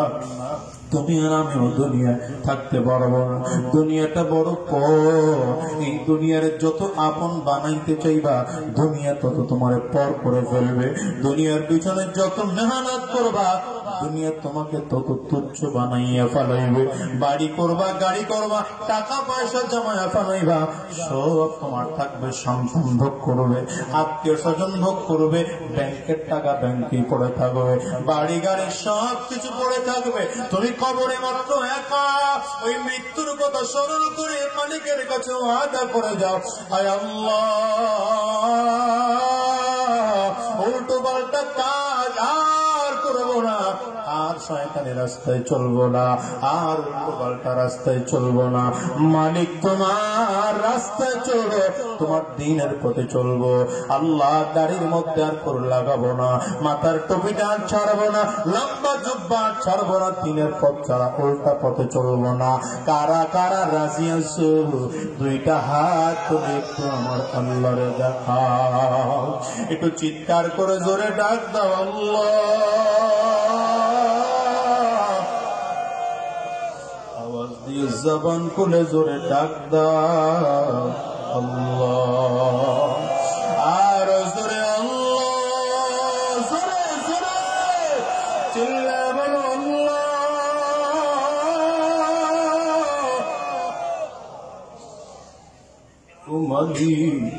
তুমি আর আমিও দুনিয়া থাকতে পারবো না। দুনিয়াটা বড় এই দুনিয়ার যত আপন বানাইতে চাইবা দুনিয়া তত তোমার পর করে ফেলবে। দুনিয়ার পিছনে যত মেহনত করবা দুনিয়া তোমাকে তত তুচ্ছ বানাইয়া ফেলাইবে। বাড়ি করবা, গাড়ি করবা, টাকা পয়সা জমাইয়া ফেলাইবা, সব তোমার থাকবে। সন্তান ভোগ করবে, আত্মীয় স্বজন ভোগ করবে, ব্যাংকের টাকা ব্যাংকেই পড়ে থাকবে, বাড়ি গাড়ি সব কিছু পড়ে থাকবে। তুমি কবরে মাত্র একা ওই মৃত্যুর কথা স্মরণ করে মালিকের কাছে ওয়াদা করে যাও, আয় আল্লাহ উল্টো পাল্টা কাজ আর করবো না, আর শয়তানের রাস্তায় চলবো না, আর উল্টো পাল্টা রাস্তায় চলবো না। মালিক তোমার রাস্তায় চলবো, তোমার দিনের পথে চলবো। আল্লাহ দাড়ির মধ্যে আর করে লাগাবো না, মাথার টুপিটা আর ছাড়বো না, লম্বা জুব্বা আর ছাড়বো না, দিনের পথ ছাড়া উল্টা পথে চলবো না। কারা কারা রাজি আছো দুইটা হাত তুলে একটু আমার আল্লাহরে দেখাও। একটু চিৎকার করে জোরে ডাক দাও আল্লাহ। আওয়াজ দিয়ে জবান খুলে জোরে ডাক দাও আল্লাহ। আর জোরে আল্লাহ, জোরে জোরে চিল্লা বলো আল্লাহ।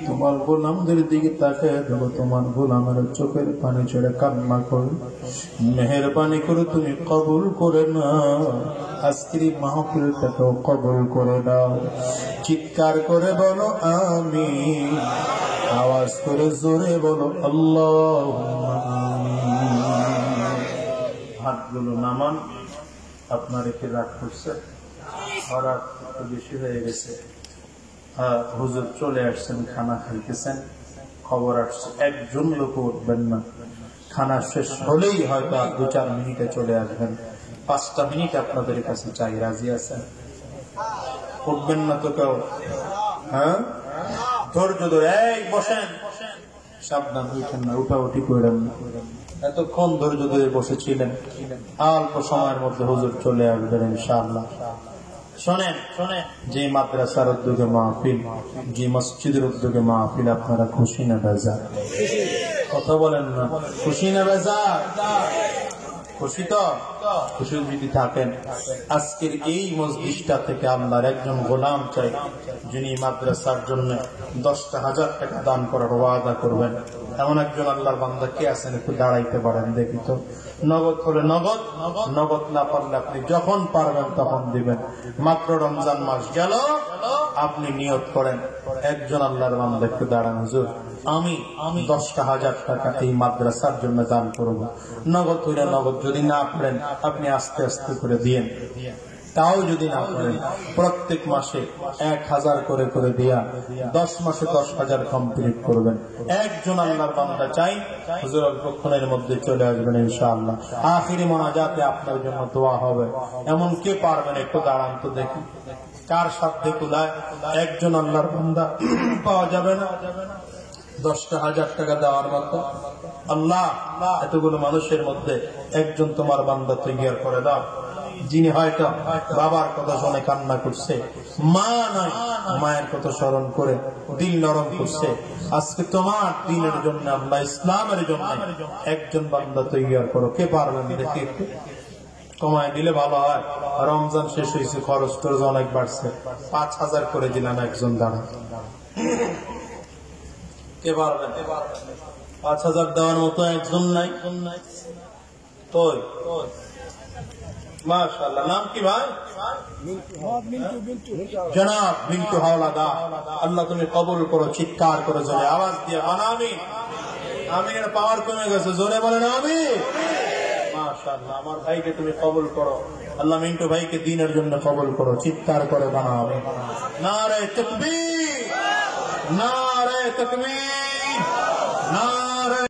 তোমার গোলামদের দিকে তাকায় দেবো, তোমার গোলামের চোখের পানি ছেড়ে কান্না করে মেহেরবানি করে তুমি কবুল করে না। আজকের মাহফিলটাকেও কবুল করে দাও। চিৎকার করে বলো আমিন, আওয়াজ করে জোরে বলো আল্লাহুম্মা আমিন। হাতগুলো নামান। আপনার একটু রাগ করছে, রাগ একটু বেশি হয়ে গেছে। হুজুর চলে আসছেন, খানা খাইতেছেন, খবর আসছে একজন লোক উঠবেন না। খানা শেষ হলেই হয়তো 2-4 মিনিটে চলে আসবেন। 5টা মিনিট আপনাদের কাছে চাই, রাজি আছেন? উঠবেন না তো কেউ? হ্যাঁ, ধৈর্য ধরে এই বসেন, সাবধান উঠেন না, উঠাউঠি করেন না। এতক্ষণ ধৈর্য ধরে বসেছিলেন, অল্প সময়ের মধ্যে হুজুর চলে আসবেন ইনশাআল্লাহ। শোনেন, যে মাদ্রাসার উদ্যোগে মাহফিল, যে মসজিদের উদ্যোগে মাহফিল, আপনারা খুশি না বেজার? কথা বলেন না, খুশি না বেজার? খুশি তো? খুশি যদি থাকেন, আজকের এই মসজিদটা থেকে আল্লাহর একজন গোলাম চাই যিনি মাদ্রাসার জন্য 10,000 টাকা দান করার ওয়াদা করবেন। এমন একজন আল্লাহর বান্দা কে আছেন? একটু দাঁড়াইতে পারেন দেখি তো। নগদ হলে নগদ, নগদ না পারলে আপনি যখন পারবেন তখন দিবেন। মাত্র রমজান মাস গেল, আপনি নিয়ত করেন একজন আল্লাহর বান্দা একটু দাঁড়ান, হুজুর আমি 10,000 টাকা এই মাদ্রাসার জন্য দান করব। নগদ হইলে নগদ, যদি না পারেন আপনি আস্তে আস্তে করে দিয়েন। তাও যদি না করেন প্রত্যেক মাসে 1,000 করে করে দিয়া 10 মাসে 10,000 কমপ্লিট করবেন। একজন আল্লাহর বান্দা চাই, হুজুর অল্পক্ষণের মধ্যে চলে আসবেন ইনশাআল্লাহ। আখিরি মোনাজাতে আপনার জন্য দোয়া হবে। এমন কে পারবেন? একটু দাঁড়ান তো দেখি, কার সাধ্যে কুলায়? একজন আল্লাহর বান্দা পাওয়া যাবে না 10,000 টাকা দেওয়ার মতো? আল্লাহ, এতগুলো মানুষের মধ্যে একজন তোমার বান্দা তৈরি করে দাও, যিনি হয়তো বাবার কথা শুনে কান্না করছে, মা নাই, মায়ের কথা স্মরণ করে দিল নরম করছে। আজকে তোমার দিনের জন্য, আল্লাহ ইসলামের জন্য একজন বান্দা তৈরি করো। কে পারবেন দেখি? একটু কমায় দিলে ভালো হয়। রমজান শেষ হয়েছে, খরচ টরচ অনেক বাড়ছে, 5,000 করে দিলাম একজন দাঁড়া। কে পারবেন? 5,000 দেওয়ার মতো একজন নাই তো? মাশাআল্লাহ। নাম কি ভাই? জনাব মিন্টু হাওলাদার। আল্লাহ তুমি কবুল করো। চিৎকার করে জোরে আওয়াজ দিয়ে আমিন। আমিনের পাওয়ার কমে গেছে, জোরে বলেন আমিন। মাশাআল্লাহ, আমার ভাইকে তুমি কবুল করো। আল্লাহ মিন্টু ভাইকে দ্বীনের জন্য কবুল করো। চিৎকার করে বানাও নারে তাকবীর, নারে তাকবীর, নারে